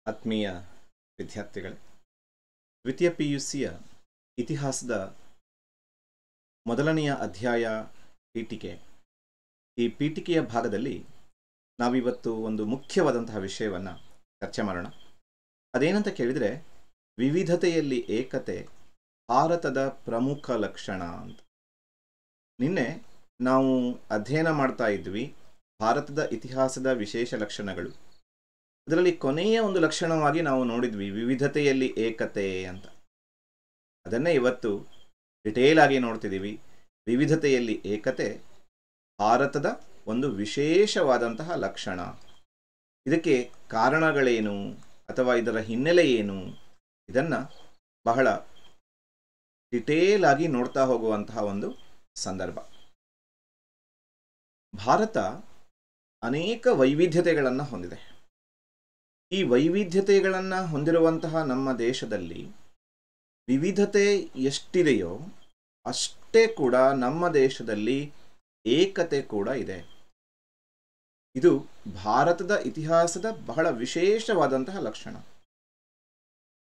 ಆತ್ಮೀಯ ವಿದ್ಯಾರ್ಥಿಗಳೇ, ದ್ವಿತೀಯ PUCಯ ಇತಿಹಾಸದ ಮೊದಲನೆಯ ಅಧ್ಯಾಯ ಪೀಠಿಕೆ. ಈ ಪೀಠಿಕೆಯ ಭಾಗದಲ್ಲಿ ನಾವಿವತ್ತು ಒಂದು ಮುಖ್ಯವಾದಂತಹ ವಿಷಯವನ್ನು ಚರ್ಚೆ ಮಾಡೋಣ. ಅದೇನಂತ ಕೇಳಿದರೆ, ವಿವಿಧತೆಯಲ್ಲಿ ಏಕತೆ ಭಾರತದ ಪ್ರಮುಖ ಲಕ್ಷಣ ಅಂತ. ನಿನ್ನೆ ನಾವು ಅಧ್ಯಯನ ಮಾಡ್ತಾ ಇದ್ವಿ ಭಾರತದ ಇತಿಹಾಸದ ವಿಶೇಷ ಲಕ್ಷಣಗಳು. ಅದರಲ್ಲಿ ಕೊನೆಯ ಒಂದು ಲಕ್ಷಣವಾಗಿ ನಾವು ನೋಡಿದ್ವಿ ವಿವಿಧತೆಯಲ್ಲಿ ಏಕತೆ ಅಂತ. ಅದನ್ನೇ ಇವತ್ತು ಡಿಟೇಲ್ ಆಗಿ ನೋಡ್ತಿದ್ದೀವಿ. ವಿವಿಧತೆಯಲ್ಲಿ ಏಕತೆ ಭಾರತದ ಒಂದು ವಿಶೇಷವಾದಂತಹ ಲಕ್ಷಣ. ಇದಕ್ಕೆ ಕಾರಣಗಳೇನು ಅಥವಾ ಇದರ ಹಿನ್ನೆಲೆ ಏನು, ಇದನ್ನು ಬಹಳ ಡಿಟೇಲ್ ಆಗಿ ನೋಡ್ತಾ ಹೋಗುವಂತಹ ಒಂದು ಸಂದರ್ಭ. ಭಾರತ ಅನೇಕ ವೈವಿಧ್ಯತೆಗಳನ್ನು ಹೊಂದಿದೆ. ಈ ವೈವಿಧ್ಯತೆಗಳನ್ನು ಹೊಂದಿರುವಂತಹ ನಮ್ಮ ದೇಶದಲ್ಲಿ ವಿವಿಧತೆ ಎಷ್ಟಿದೆಯೋ ಅಷ್ಟೇ ಕೂಡ ನಮ್ಮ ದೇಶದಲ್ಲಿ ಏಕತೆ ಕೂಡ ಇದೆ. ಇದು ಭಾರತದ ಇತಿಹಾಸದ ಬಹಳ ವಿಶೇಷವಾದಂತಹ ಲಕ್ಷಣ.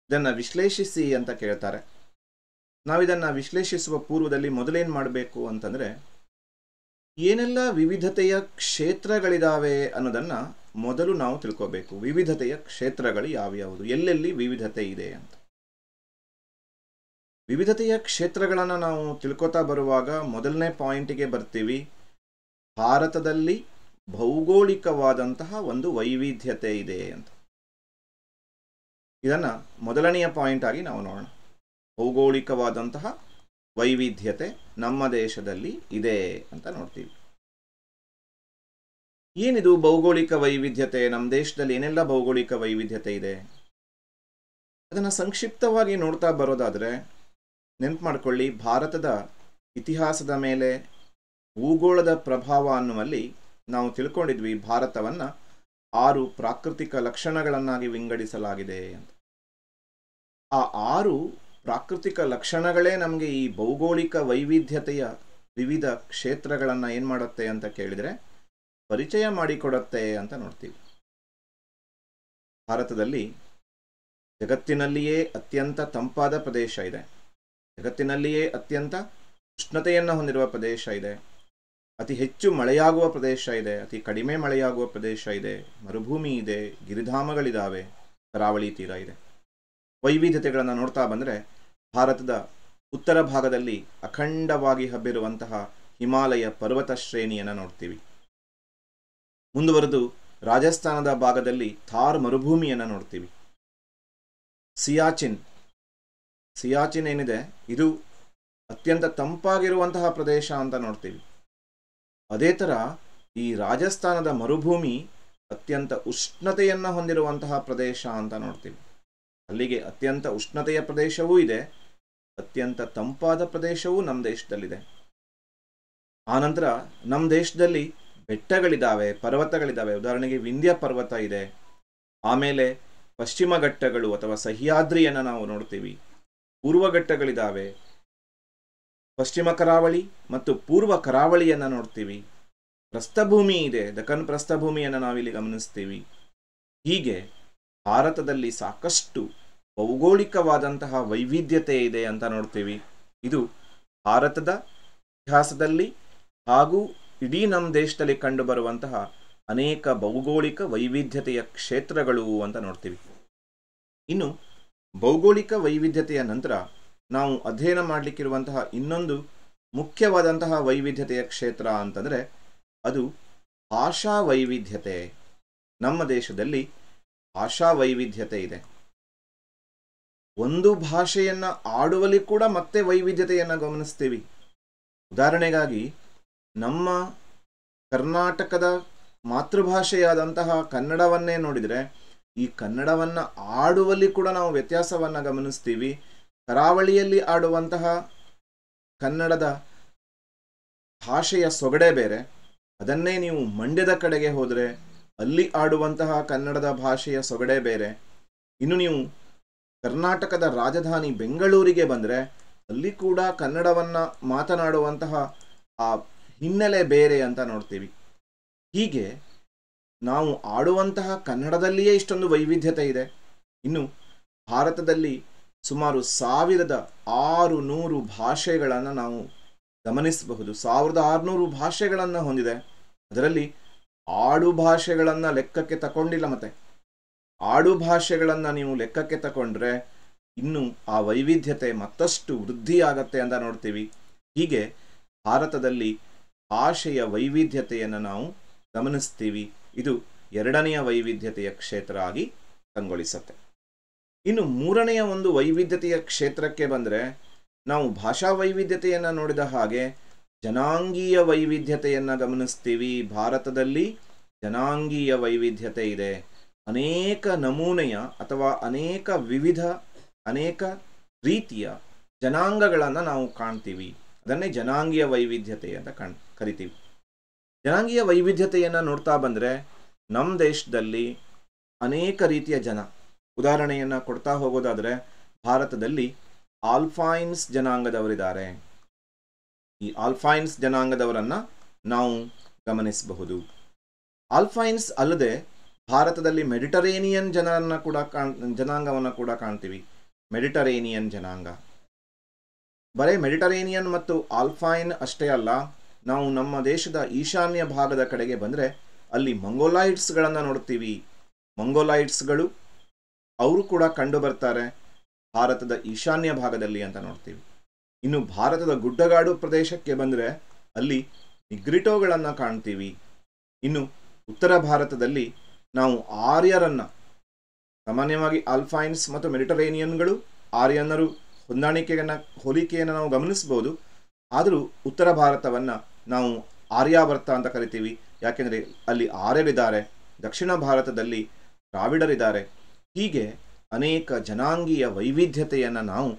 ಇದನ್ನು ವಿಶ್ಲೇಷಿಸಿ ಅಂತ ಕೇಳ್ತಾರೆ. ನಾವಿದನ್ನು ವಿಶ್ಲೇಷಿಸುವ ಪೂರ್ವದಲ್ಲಿ ಮೊದಲೇನು ಮಾಡಬೇಕು ಅಂತಂದರೆ, ಏನೆಲ್ಲ ವಿವಿಧತೆಯ ಕ್ಷೇತ್ರಗಳಿದಾವೆ ಅನ್ನೋದನ್ನು ಮೊದಲು ನಾವು ತಿಳ್ಕೋಬೇಕು. ವಿವಿಧತೆಯ ಕ್ಷೇತ್ರಗಳು ಯಾವ್ಯಾವುದು, ಎಲ್ಲೆಲ್ಲಿ ವಿವಿಧತೆ ಇದೆ ಅಂತ. ವಿವಿಧತೆಯ ಕ್ಷೇತ್ರಗಳನ್ನು ನಾವು ತಿಳ್ಕೊತಾ ಬರುವಾಗ ಮೊದಲನೇ ಪಾಯಿಂಟಿಗೆ ಬರ್ತೀವಿ. ಭಾರತದಲ್ಲಿ ಭೌಗೋಳಿಕವಾದಂತಹ ಒಂದು ವೈವಿಧ್ಯತೆ ಇದೆ ಅಂತ. ಇದನ್ನು ಮೊದಲನೆಯ ಪಾಯಿಂಟ್ ಆಗಿ ನಾವು ನೋಡೋಣ. ಭೌಗೋಳಿಕವಾದಂತಹ ವೈವಿಧ್ಯತೆ ನಮ್ಮ ದೇಶದಲ್ಲಿ ಇದೆ ಅಂತ ನೋಡ್ತೀವಿ. ಏನಿದು ಭೌಗೋಳಿಕ ವೈವಿಧ್ಯತೆ? ನಮ್ಮ ದೇಶದಲ್ಲಿ ಏನೆಲ್ಲ ಭೌಗೋಳಿಕ ವೈವಿಧ್ಯತೆ ಇದೆ ಅದನ್ನು ಸಂಕ್ಷಿಪ್ತವಾಗಿ ನೋಡ್ತಾ ಬರೋದಾದರೆ, ನೆನಪು ಮಾಡ್ಕೊಳ್ಳಿ, ಭಾರತದ ಇತಿಹಾಸದ ಮೇಲೆ ಭೂಗೋಳದ ಪ್ರಭಾವ ಅನ್ನುವಲ್ಲಿ ನಾವು ತಿಳ್ಕೊಂಡಿದ್ವಿ ಭಾರತವನ್ನು 6 ಪ್ರಾಕೃತಿಕ ಲಕ್ಷಣಗಳನ್ನಾಗಿ ವಿಂಗಡಿಸಲಾಗಿದೆ ಅಂತ. ಆ 6 ಪ್ರಾಕೃತಿಕ ಲಕ್ಷಣಗಳೇ ನಮಗೆ ಈ ಭೌಗೋಳಿಕ ವೈವಿಧ್ಯತೆಯ ವಿವಿಧ ಕ್ಷೇತ್ರಗಳನ್ನು ಏನು ಮಾಡುತ್ತೆ ಅಂತ ಕೇಳಿದರೆ ಪರಿಚಯ ಮಾಡಿಕೊಡುತ್ತೆ ಅಂತ ನೋಡ್ತೀವಿ. ಭಾರತದಲ್ಲಿ ಜಗತ್ತಿನಲ್ಲಿಯೇ ಅತ್ಯಂತ ತಂಪಾದ ಪ್ರದೇಶ ಇದೆ. ಜಗತ್ತಿನಲ್ಲಿಯೇ ಅತ್ಯಂತ ಉಷ್ಣತೆಯನ್ನು ಹೊಂದಿರುವ ಪ್ರದೇಶ ಇದೆ. ಅತಿ ಹೆಚ್ಚು ಮಳೆಯಾಗುವ ಪ್ರದೇಶ ಇದೆ. ಅತಿ ಕಡಿಮೆ ಮಳೆಯಾಗುವ ಪ್ರದೇಶ ಇದೆ. ಮರುಭೂಮಿ ಇದೆ. ಗಿರಿಧಾಮಗಳಿದ್ದಾವೆ. ಕರಾವಳಿ ತೀರ ಇದೆ. ವೈವಿಧ್ಯತೆಗಳನ್ನು ನೋಡ್ತಾ ಬಂದರೆ ಭಾರತದ ಉತ್ತರ ಭಾಗದಲ್ಲಿ ಅಖಂಡವಾಗಿ ಹಬ್ಬಿರುವಂತಹ ಹಿಮಾಲಯ ಪರ್ವತ ಶ್ರೇಣಿಯನ್ನು ನೋಡ್ತೀವಿ. ಮುಂದುವರೆದು ರಾಜಸ್ಥಾನದ ಭಾಗದಲ್ಲಿ ಥಾರ್ ಮರುಭೂಮಿಯನ್ನು ನೋಡ್ತೀವಿ. ಸಿಯಾಚಿನ್ ಏನಿದೆ, ಇದು ಅತ್ಯಂತ ತಂಪಾಗಿರುವಂತಹ ಪ್ರದೇಶ ಅಂತ ನೋಡ್ತೀವಿ. ಅದೇ ಥರ ಈ ರಾಜಸ್ಥಾನದ ಮರುಭೂಮಿ ಅತ್ಯಂತ ಉಷ್ಣತೆಯನ್ನು ಹೊಂದಿರುವಂತಹ ಪ್ರದೇಶ ಅಂತ ನೋಡ್ತೀವಿ. ಅಲ್ಲಿಗೆ ಅತ್ಯಂತ ಉಷ್ಣತೆಯ ಪ್ರದೇಶವೂ ಇದೆ, ಅತ್ಯಂತ ತಂಪಾದ ಪ್ರದೇಶವೂ ನಮ್ಮ ದೇಶದಲ್ಲಿದೆ. ಆನಂತರ ನಮ್ಮ ದೇಶದಲ್ಲಿ ಬೆಟ್ಟಗಳಿದ್ದಾವೆ, ಪರ್ವತಗಳಿದ್ದಾವೆ. ಉದಾಹರಣೆಗೆ ವಿಂಧ್ಯ ಪರ್ವತ ಇದೆ. ಆಮೇಲೆ ಪಶ್ಚಿಮ ಘಟ್ಟಗಳು ಅಥವಾ ಸಹ್ಯಾದ್ರಿಯನ್ನು ನಾವು ನೋಡ್ತೀವಿ. ಪೂರ್ವ ಘಟ್ಟಗಳಿದ್ದಾವೆ. ಪಶ್ಚಿಮ ಕರಾವಳಿ ಮತ್ತು ಪೂರ್ವ ಕರಾವಳಿಯನ್ನು ನೋಡ್ತೀವಿ. ಪ್ರಸ್ಥಭೂಮಿ ಇದೆ, ದಕ್ಕನ್ ಪ್ರಸ್ಥಭೂಮಿಯನ್ನು ನಾವಿಲ್ಲಿ ಗಮನಿಸ್ತೀವಿ. ಹೀಗೆ ಭಾರತದಲ್ಲಿ ಸಾಕಷ್ಟು ಭೌಗೋಳಿಕವಾದಂತಹ ವೈವಿಧ್ಯತೆ ಇದೆ ಅಂತ ನೋಡ್ತೀವಿ. ಇದು ಭಾರತದ ಇತಿಹಾಸದಲ್ಲಿ ಹಾಗೂ ಇಡೀ ನಮ್ಮ ದೇಶದಲ್ಲಿ ಕಂಡುಬರುವಂತಹ ಅನೇಕ ಭೌಗೋಳಿಕ ವೈವಿಧ್ಯತೆಯ ಕ್ಷೇತ್ರಗಳು ಅಂತ ನೋಡ್ತೀವಿ. ಇನ್ನು ಭೌಗೋಳಿಕ ವೈವಿಧ್ಯತೆಯ ನಂತರ ನಾವು ಅಧ್ಯಯನ ಮಾಡಲಿಕ್ಕಿರುವಂತಹ ಇನ್ನೊಂದು ಮುಖ್ಯವಾದಂತಹ ವೈವಿಧ್ಯತೆಯ ಕ್ಷೇತ್ರ ಅಂತಂದರೆ ಅದು ಭಾಷಾ ವೈವಿಧ್ಯತೆ. ನಮ್ಮ ದೇಶದಲ್ಲಿ ಭಾಷಾ ವೈವಿಧ್ಯತೆ ಇದೆ. ಒಂದು ಭಾಷೆಯನ್ನು ಆಡುವಲ್ಲಿ ಕೂಡ ಮತ್ತೆ ವೈವಿಧ್ಯತೆಯನ್ನು ಗಮನಿಸ್ತೀವಿ. ಉದಾಹರಣೆಗಾಗಿ ನಮ್ಮ ಕರ್ನಾಟಕದ ಮಾತೃಭಾಷೆಯಾದಂತಹ ಕನ್ನಡವನ್ನೇ ನೋಡಿದರೆ ಈ ಕನ್ನಡವನ್ನು ಆಡುವಲ್ಲಿ ಕೂಡ ನಾವು ವ್ಯತ್ಯಾಸವನ್ನು ಗಮನಿಸ್ತೀವಿ. ಕರಾವಳಿಯಲ್ಲಿ ಆಡುವಂತಹ ಕನ್ನಡದ ಭಾಷೆಯ ಸೊಗಡೆ ಬೇರೆ. ಅದನ್ನೇ ನೀವು ಮಂಡ್ಯದ ಕಡೆಗೆ ಹೋದರೆ ಅಲ್ಲಿ ಆಡುವಂತಹ ಕನ್ನಡದ ಭಾಷೆಯ ಸೊಗಡೆ ಬೇರೆ. ಇನ್ನು ನೀವು ಕರ್ನಾಟಕದ ರಾಜಧಾನಿ ಬೆಂಗಳೂರಿಗೆ ಬಂದರೆ ಅಲ್ಲಿ ಕೂಡ ಕನ್ನಡವನ್ನು ಮಾತನಾಡುವಂತಹ ಆ ಹಿನ್ನೆಲೆ ಬೇರೆ ಅಂತ ನೋಡ್ತೀವಿ. ಹೀಗೆ ನಾವು ಆಡುವಂತಹ ಕನ್ನಡದಲ್ಲಿಯೇ ಇಷ್ಟೊಂದು ವೈವಿಧ್ಯತೆ ಇದೆ. ಇನ್ನು ಭಾರತದಲ್ಲಿ ಸುಮಾರು 1600 ಭಾಷೆಗಳನ್ನು ನಾವು ಗಮನಿಸಬಹುದು. 1600 ಭಾಷೆಗಳನ್ನು ಹೊಂದಿದೆ. ಅದರಲ್ಲಿ ಆಡು ಭಾಷೆಗಳನ್ನು ಲೆಕ್ಕಕ್ಕೆ ತಗೊಂಡಿಲ್ಲ. ಮತ್ತೆ ಆಡು ಭಾಷೆಗಳನ್ನು ನೀವು ಲೆಕ್ಕಕ್ಕೆ ತಗೊಂಡ್ರೆ ಇನ್ನು ಆ ವೈವಿಧ್ಯತೆ ಮತ್ತಷ್ಟು ವೃದ್ಧಿಯಾಗತ್ತೆ ಅಂತ ನೋಡ್ತೀವಿ. ಹೀಗೆ ಭಾರತದಲ್ಲಿ ಭಾಷೆಯ ವೈವಿಧ್ಯತೆಯನ್ನು ನಾವು ಗಮನಿಸ್ತೀವಿ. ಇದು ಎರಡನೆಯ ವೈವಿಧ್ಯತೆಯ ಕ್ಷೇತ್ರ ಆಗಿ ಕಂಗೊಳಿಸುತ್ತೆ. ಇನ್ನು ಮೂರನೆಯ ಒಂದು ವೈವಿಧ್ಯತೆಯ ಕ್ಷೇತ್ರಕ್ಕೆ ಬಂದರೆ, ನಾವು ಭಾಷಾ ವೈವಿಧ್ಯತೆಯನ್ನು ನೋಡಿದ ಹಾಗೆ ಜನಾಂಗೀಯ ವೈವಿಧ್ಯತೆಯನ್ನು ಗಮನಿಸ್ತೀವಿ. ಭಾರತದಲ್ಲಿ ಜನಾಂಗೀಯ ವೈವಿಧ್ಯತೆ ಇದೆ. ಅನೇಕ ನಮೂನೆಯ ಅಥವಾ ಅನೇಕ ರೀತಿಯ ಜನಾಂಗಗಳನ್ನು ನಾವು ಕಾಣ್ತೀವಿ. ಅದನ್ನೇ ಜನಾಂಗೀಯ ವೈವಿಧ್ಯತೆ ಅಂತ ಕರಿತೀವಿ. ಜನಾಂಗೀಯ ವೈವಿಧ್ಯತೆಯನ್ನು ನೋಡ್ತಾ ಬಂದರೆ ನಮ್ಮ ದೇಶದಲ್ಲಿ ಅನೇಕ ರೀತಿಯ ಜನ, ಉದಾಹರಣೆಯನ್ನು ಕೊಡ್ತಾ ಹೋಗೋದಾದರೆ ಭಾರತದಲ್ಲಿ ಆಲ್ಫೈನ್ಸ್ ಜನಾಂಗದವರಿದ್ದಾರೆ. ಈ ಆಲ್ಫೈನ್ಸ್ ಜನಾಂಗದವರನ್ನು ನಾವು ಗಮನಿಸಬಹುದು. ಆಲ್ಫೈನ್ಸ್ ಅಲ್ಲದೆ ಭಾರತದಲ್ಲಿ ಮೆಡಿಟರೇನಿಯನ್ ಜನಾಂಗವನ್ನು ಕೂಡ ಕಾಣ್ತೀವಿ. ಮೆಡಿಟರೇನಿಯನ್ ಜನಾಂಗ, ಬರೀ ಮೆಡಿಟರೇನಿಯನ್ ಮತ್ತು ಆಲ್ಫೈನ್ ಅಷ್ಟೇ ಅಲ್ಲ, ನಾವು ನಮ್ಮ ದೇಶದ ಈಶಾನ್ಯ ಭಾಗದ ಕಡೆಗೆ ಬಂದರೆ ಅಲ್ಲಿ ಮಂಗೋಲೈಟ್ಸ್ಗಳನ್ನು ನೋಡ್ತೀವಿ. ಮಂಗೋಲೈಟ್ಸ್ಗಳು ಅವರು ಕೂಡ ಕಂಡು ಬರ್ತಾರೆ ಭಾರತದ ಈಶಾನ್ಯ ಭಾಗದಲ್ಲಿ ಅಂತ ನೋಡ್ತೀವಿ. ಇನ್ನು ಭಾರತದ ಗುಡ್ಡಗಾಡು ಪ್ರದೇಶಕ್ಕೆ ಬಂದರೆ ಅಲ್ಲಿ ನಿಗ್ರಿಟೋಗಳನ್ನು ಕಾಣ್ತೀವಿ. ಇನ್ನು ಉತ್ತರ ಭಾರತದಲ್ಲಿ ನಾವು ಆರ್ಯರನ್ನು, ಸಾಮಾನ್ಯವಾಗಿ ಆಲ್ಫೈನ್ಸ್ ಮತ್ತು ಮೆಡಿಟರೇನಿಯನ್ಗಳು ಆರ್ಯನರು ಹೋಲಿಕೆಯನ್ನು ನಾವು ಗಮನಿಸಬಹುದು. ಆದರೂ ಉತ್ತರ ಭಾರತವನ್ನು ನಾವು ಆರ್ಯಾವರ್ತ ಅಂತ ಕರಿತೀವಿ. ಯಾಕೆಂದರೆ ಅಲ್ಲಿ ಆರ್ಯರಿದ್ದಾರೆ. ದಕ್ಷಿಣ ಭಾರತದಲ್ಲಿ ದ್ರಾವಿಡರಿದ್ದಾರೆ. ಹೀಗೆ ಅನೇಕ ಜನಾಂಗೀಯ ವೈವಿಧ್ಯತೆಯನ್ನು ನಾವು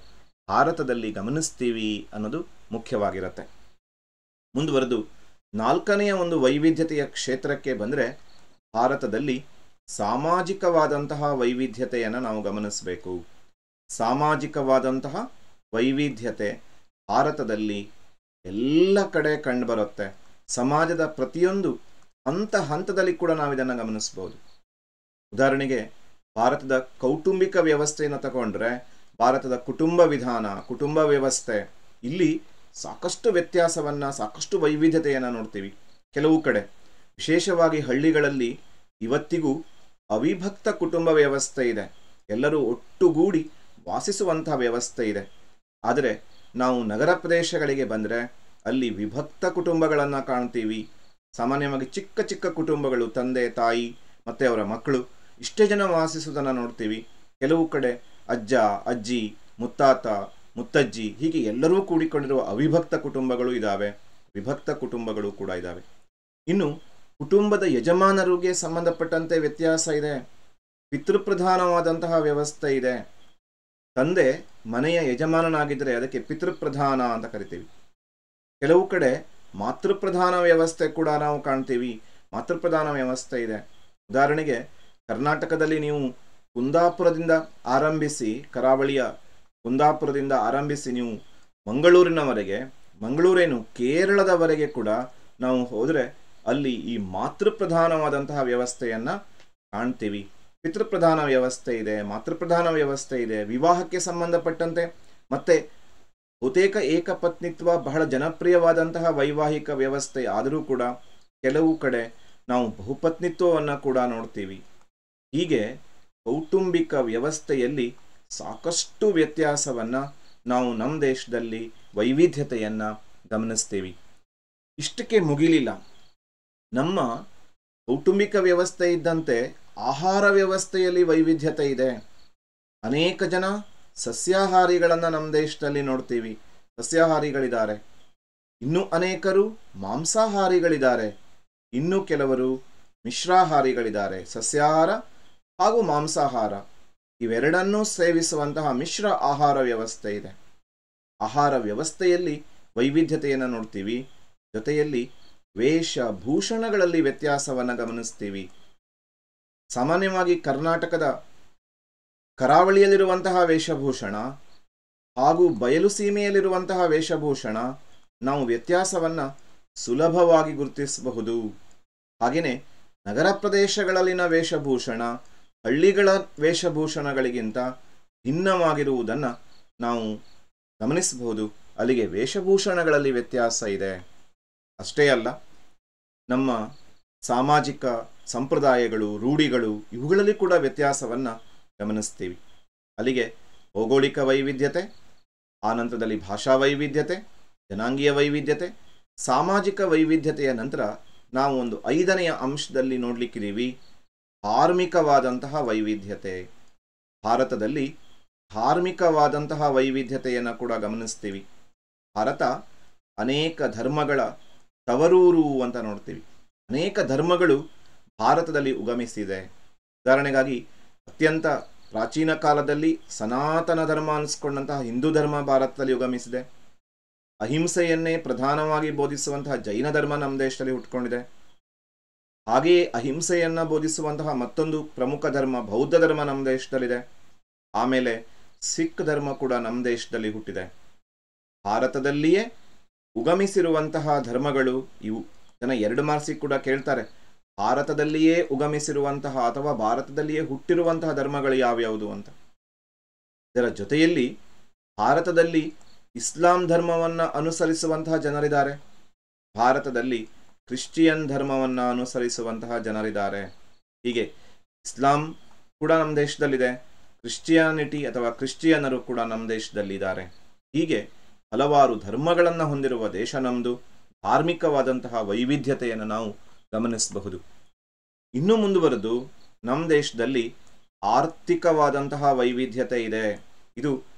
ಭಾರತದಲ್ಲಿ ಗಮನಿಸ್ತೀವಿ ಅನ್ನೋದು ಮುಖ್ಯವಾಗಿರುತ್ತೆ. ಮುಂದುವರೆದು ನಾಲ್ಕನೆಯ ಒಂದು ವೈವಿಧ್ಯತೆಯ ಕ್ಷೇತ್ರಕ್ಕೆ ಬಂದರೆ ಭಾರತದಲ್ಲಿ ಸಾಮಾಜಿಕವಾದಂತಹ ವೈವಿಧ್ಯತೆಯನ್ನು ನಾವು ಗಮನಿಸಬೇಕು. ಸಾಮಾಜಿಕವಾದಂತಹ ವೈವಿಧ್ಯತೆ ಭಾರತದಲ್ಲಿ ಎಲ್ಲ ಕಡೆ ಕಂಡುಬರುತ್ತೆ. ಸಮಾಜದ ಪ್ರತಿಯೊಂದು ಹಂತದಲ್ಲಿ ಕೂಡ ನಾವು ಇದನ್ನು ಗಮನಿಸ್ಬೋದು. ಉದಾಹರಣೆಗೆ ಭಾರತದ ಕೌಟುಂಬಿಕ ವ್ಯವಸ್ಥೆಯನ್ನು ತಗೊಂಡ್ರೆ ಭಾರತದ ಕುಟುಂಬ ವಿಧಾನ, ಕುಟುಂಬ ವ್ಯವಸ್ಥೆ, ಇಲ್ಲಿ ಸಾಕಷ್ಟು ವ್ಯತ್ಯಾಸವನ್ನು, ಸಾಕಷ್ಟು ವೈವಿಧ್ಯತೆಯನ್ನು ನೋಡ್ತೀವಿ. ಕೆಲವು ಕಡೆ ವಿಶೇಷವಾಗಿ ಹಳ್ಳಿಗಳಲ್ಲಿ ಇವತ್ತಿಗೂ ಅವಿಭಕ್ತ ಕುಟುಂಬ ವ್ಯವಸ್ಥೆ ಇದೆ. ಎಲ್ಲರೂ ಒಟ್ಟುಗೂಡಿ ವಾಸಿಸುವಂತಹ ವ್ಯವಸ್ಥೆ ಇದೆ. ಆದರೆ ನಾವು ನಗರ ಪ್ರದೇಶಗಳಿಗೆ ಬಂದರೆ ಅಲ್ಲಿ ವಿಭಕ್ತ ಕುಟುಂಬಗಳನ್ನು ಕಾಣ್ತೀವಿ. ಸಾಮಾನ್ಯವಾಗಿ ಚಿಕ್ಕ ಚಿಕ್ಕ ಕುಟುಂಬಗಳು, ತಂದೆ ತಾಯಿ ಮತ್ತು ಅವರ ಮಕ್ಕಳು, ಇಷ್ಟೇ ಜನ ವಾಸಿಸುವುದನ್ನು ನೋಡ್ತೀವಿ. ಕೆಲವು ಕಡೆ ಅಜ್ಜ ಅಜ್ಜಿ, ಮುತ್ತಾತ ಮುತ್ತಜ್ಜಿ, ಹೀಗೆ ಎಲ್ಲರೂ ಕೂಡಿಕೊಂಡಿರುವ ಅವಿಭಕ್ತ ಕುಟುಂಬಗಳು ಇದ್ದಾವೆ. ವಿಭಕ್ತ ಕುಟುಂಬಗಳು ಕೂಡ ಇದ್ದಾವೆ. ಇನ್ನು ಕುಟುಂಬದ ಯಜಮಾನರಿಗೆ ಸಂಬಂಧಪಟ್ಟಂತೆ ವ್ಯತ್ಯಾಸ ಇದೆ. ಪಿತೃಪ್ರಧಾನವಾದಂತಹ ವ್ಯವಸ್ಥೆ ಇದೆ. ತಂದೆ ಮನೆಯ ಯಜಮಾನನಾಗಿದ್ದರೆ ಅದಕ್ಕೆ ಪಿತೃಪ್ರಧಾನ ಅಂತ ಕರಿತೀವಿ. ಕೆಲವು ಕಡೆ ಮಾತೃಪ್ರಧಾನ ವ್ಯವಸ್ಥೆ ಕೂಡ ನಾವು ಕಾಣ್ತೀವಿ. ಮಾತೃಪ್ರಧಾನ ವ್ಯವಸ್ಥೆ ಇದೆ. ಉದಾಹರಣೆಗೆ ಕರ್ನಾಟಕದಲ್ಲಿ ನೀವು ಕುಂದಾಪುರದಿಂದ ಆರಂಭಿಸಿ, ಕರಾವಳಿಯ ಕುಂದಾಪುರದಿಂದ ಆರಂಭಿಸಿ ನೀವು ಮಂಗಳೂರಿನವರೆಗೆ, ಮಂಗಳೂರೇನು ಕೇರಳದವರೆಗೆ ಕೂಡ ನಾವು ಹೋದರೆ ಅಲ್ಲಿ ಈ ಮಾತೃಪ್ರಧಾನವಾದಂತಹ ವ್ಯವಸ್ಥೆಯನ್ನು ಕಾಣ್ತೀವಿ. ಪಿತೃಪ್ರಧಾನ ವ್ಯವಸ್ಥೆ ಇದೆ, ಮಾತೃಪ್ರಧಾನ ವ್ಯವಸ್ಥೆ ಇದೆ. ವಿವಾಹಕ್ಕೆ ಸಂಬಂಧಪಟ್ಟಂತೆ ಮತ್ತೆ ಬಹುತೇಕ ಏಕಪತ್ನಿತ್ವ ಬಹಳ ಜನಪ್ರಿಯವಾದಂತಹ ವೈವಾಹಿಕ ವ್ಯವಸ್ಥೆ ಆದರೂ ಕೂಡ ಕೆಲವು ಕಡೆ ನಾವು ಬಹುಪತ್ನಿತ್ವವನ್ನು ಕೂಡ ನೋಡ್ತೀವಿ. ಹೀಗೆ ಕೌಟುಂಬಿಕ ವ್ಯವಸ್ಥೆಯಲ್ಲಿ ಸಾಕಷ್ಟು ವ್ಯತ್ಯಾಸವನ್ನು ನಾವು ನಮ್ಮ ದೇಶದಲ್ಲಿ ವೈವಿಧ್ಯತೆಯನ್ನು ಗಮನಿಸ್ತೀವಿ. ಇಷ್ಟಕ್ಕೆ ಮುಗಿಲಿಲ್ಲ. ನಮ್ಮ ಕೌಟುಂಬಿಕ ವ್ಯವಸ್ಥೆ ಇದ್ದಂತೆ ಆಹಾರ ವ್ಯವಸ್ಥೆಯಲ್ಲಿ ವೈವಿಧ್ಯತೆ ಇದೆ. ಅನೇಕ ಜನ ಸಸ್ಯಾಹಾರಿಗಳನ್ನು ನಮ್ಮ ದೇಶದಲ್ಲಿ ನೋಡ್ತೀವಿ. ಸಸ್ಯಾಹಾರಿಗಳಿದ್ದಾರೆ. ಇನ್ನೂ ಅನೇಕರು ಮಾಂಸಾಹಾರಿಗಳಿದ್ದಾರೆ. ಇನ್ನೂ ಕೆಲವರು ಮಿಶ್ರಾಹಾರಿಗಳಿದ್ದಾರೆ. ಸಸ್ಯಾಹಾರ ಹಾಗೂ ಮಾಂಸಾಹಾರ ಇವೆರಡನ್ನೂ ಸೇವಿಸುವಂತಹ ಮಿಶ್ರ ಆಹಾರ ವ್ಯವಸ್ಥೆ ಇದೆ. ಆಹಾರ ವ್ಯವಸ್ಥೆಯಲ್ಲಿ ವೈವಿಧ್ಯತೆಯನ್ನು ನೋಡ್ತೀವಿ. ಜೊತೆಯಲ್ಲಿ ವೇಷಭೂಷಣಗಳಲ್ಲಿ ವ್ಯತ್ಯಾಸವನ್ನು ಗಮನಿಸ್ತೀವಿ. ಸಾಮಾನ್ಯವಾಗಿ ಕರ್ನಾಟಕದ ಕರಾವಳಿಯಲ್ಲಿರುವಂತಹ ವೇಷಭೂಷಣ ಹಾಗೂ ಬಯಲು ಸೀಮೆಯಲ್ಲಿರುವಂತಹ ವೇಷಭೂಷಣ ನಾವು ವ್ಯತ್ಯಾಸವನ್ನು ಸುಲಭವಾಗಿ ಗುರುತಿಸಬಹುದು. ಹಾಗೆಯೇ ನಗರ ಪ್ರದೇಶಗಳಲ್ಲಿನ ವೇಷಭೂಷಣ ಹಳ್ಳಿಗಳ ವೇಷಭೂಷಣಗಳಿಗಿಂತ ಭಿನ್ನವಾಗಿರುವುದನ್ನು ನಾವು ಗಮನಿಸಬಹುದು. ಅಲ್ಲಿಗೆ ವೇಷಭೂಷಣಗಳಲ್ಲಿ ವ್ಯತ್ಯಾಸ ಇದೆ. ಅಷ್ಟೇ ಅಲ್ಲ, ನಮ್ಮ ಸಾಮಾಜಿಕ ಸಂಪ್ರದಾಯಗಳು, ರೂಢಿಗಳು, ಇವುಗಳಲ್ಲಿ ಕೂಡ ವ್ಯತ್ಯಾಸವನ್ನು ಗಮನಿಸ್ತೀವಿ. ಅಲ್ಲಿಗೆ ಭೌಗೋಳಿಕ ವೈವಿಧ್ಯತೆ, ಆನಂತರದಲ್ಲಿ ಭಾಷಾ ವೈವಿಧ್ಯತೆ, ಜನಾಂಗೀಯ ವೈವಿಧ್ಯತೆ, ಸಾಮಾಜಿಕ ವೈವಿಧ್ಯತೆಯ ನಂತರ ನಾವು ಒಂದು 5ನೆಯ ಅಂಶದಲ್ಲಿ ನೋಡಲಿಕ್ಕಿದ್ದೀವಿ, ಧಾರ್ಮಿಕವಾದಂತಹ ವೈವಿಧ್ಯತೆ. ಭಾರತದಲ್ಲಿ ಧಾರ್ಮಿಕವಾದಂತಹ ವೈವಿಧ್ಯತೆಯನ್ನು ಕೂಡ ಗಮನಿಸ್ತೀವಿ. ಭಾರತ ಅನೇಕ ಧರ್ಮಗಳ ತವರೂರು ಅಂತ ನೋಡ್ತೀವಿ. ಅನೇಕ ಧರ್ಮಗಳು ಭಾರತದಲ್ಲಿ ಉಗಮಿಸಿದೆ. ಉದಾಹರಣೆಗಾಗಿ ಅತ್ಯಂತ ಪ್ರಾಚೀನ ಕಾಲದಲ್ಲಿ ಸನಾತನ ಧರ್ಮ ಅನಿಸ್ಕೊಂಡಂತಹ ಹಿಂದೂ ಧರ್ಮ ಭಾರತದಲ್ಲಿ ಉಗಮಿಸಿದೆ. ಅಹಿಂಸೆಯನ್ನೇ ಪ್ರಧಾನವಾಗಿ ಬೋಧಿಸುವಂತಹ ಜೈನ ಧರ್ಮ ನಮ್ಮ ದೇಶದಲ್ಲಿ ಹುಟ್ಕೊಂಡಿದೆ. ಹಾಗೆಯೇ ಅಹಿಂಸೆಯನ್ನು ಬೋಧಿಸುವಂತಹ ಮತ್ತೊಂದು ಪ್ರಮುಖ ಧರ್ಮ ಬೌದ್ಧ ಧರ್ಮ ನಮ್ಮ ದೇಶದಲ್ಲಿದೆ. ಆಮೇಲೆ ಸಿಖ್ ಧರ್ಮ ಕೂಡ ನಮ್ಮ ದೇಶದಲ್ಲಿ ಹುಟ್ಟಿದೆ. ಭಾರತದಲ್ಲಿಯೇ ಉಗಮಿಸಿರುವಂತಹ ಧರ್ಮಗಳು ಇವು. ಜನ 2 ಮಾರ್ಕ್ಸಿಗೆ ಕೂಡ ಕೇಳ್ತಾರೆ, ಭಾರತದಲ್ಲಿಯೇ ಉಗಮಿಸಿರುವಂತಹ ಅಥವಾ ಭಾರತದಲ್ಲಿಯೇ ಹುಟ್ಟಿರುವಂತಹ ಧರ್ಮಗಳು ಯಾವ್ಯಾವುದು ಅಂತ. ಇದರ ಜೊತೆಯಲ್ಲಿ ಭಾರತದಲ್ಲಿ ಇಸ್ಲಾಂ ಧರ್ಮವನ್ನು ಅನುಸರಿಸುವಂತಹ ಜನರಿದ್ದಾರೆ, ಭಾರತದಲ್ಲಿ ಕ್ರಿಶ್ಚಿಯನ್ ಧರ್ಮವನ್ನು ಅನುಸರಿಸುವಂತಹ ಜನರಿದ್ದಾರೆ. ಹೀಗೆ ಇಸ್ಲಾಂ ಕೂಡ ನಮ್ಮ ದೇಶದಲ್ಲಿದೆ, ಕ್ರಿಶ್ಚಿಯಾನಿಟಿ ಅಥವಾ ಕ್ರಿಶ್ಚಿಯನ್ನರು ಕೂಡ ನಮ್ಮ ದೇಶದಲ್ಲಿದ್ದಾರೆ. ಹೀಗೆ ಹಲವಾರು ಧರ್ಮಗಳನ್ನು ಹೊಂದಿರುವ ದೇಶ ನಮ್ಮದು. ಧಾರ್ಮಿಕವಾದಂತಹ ವೈವಿಧ್ಯತೆಯನ್ನು ನಾವು ಗಮನಿಸಬಹುದು. ಇನ್ನು ಮುಂದುವರೆದು ನಮ್ಮ ದೇಶದಲ್ಲಿ ಆರ್ಥಿಕವಾದಂತಹ ವೈವಿಧ್ಯತೆ ಇದೆ. ಇದು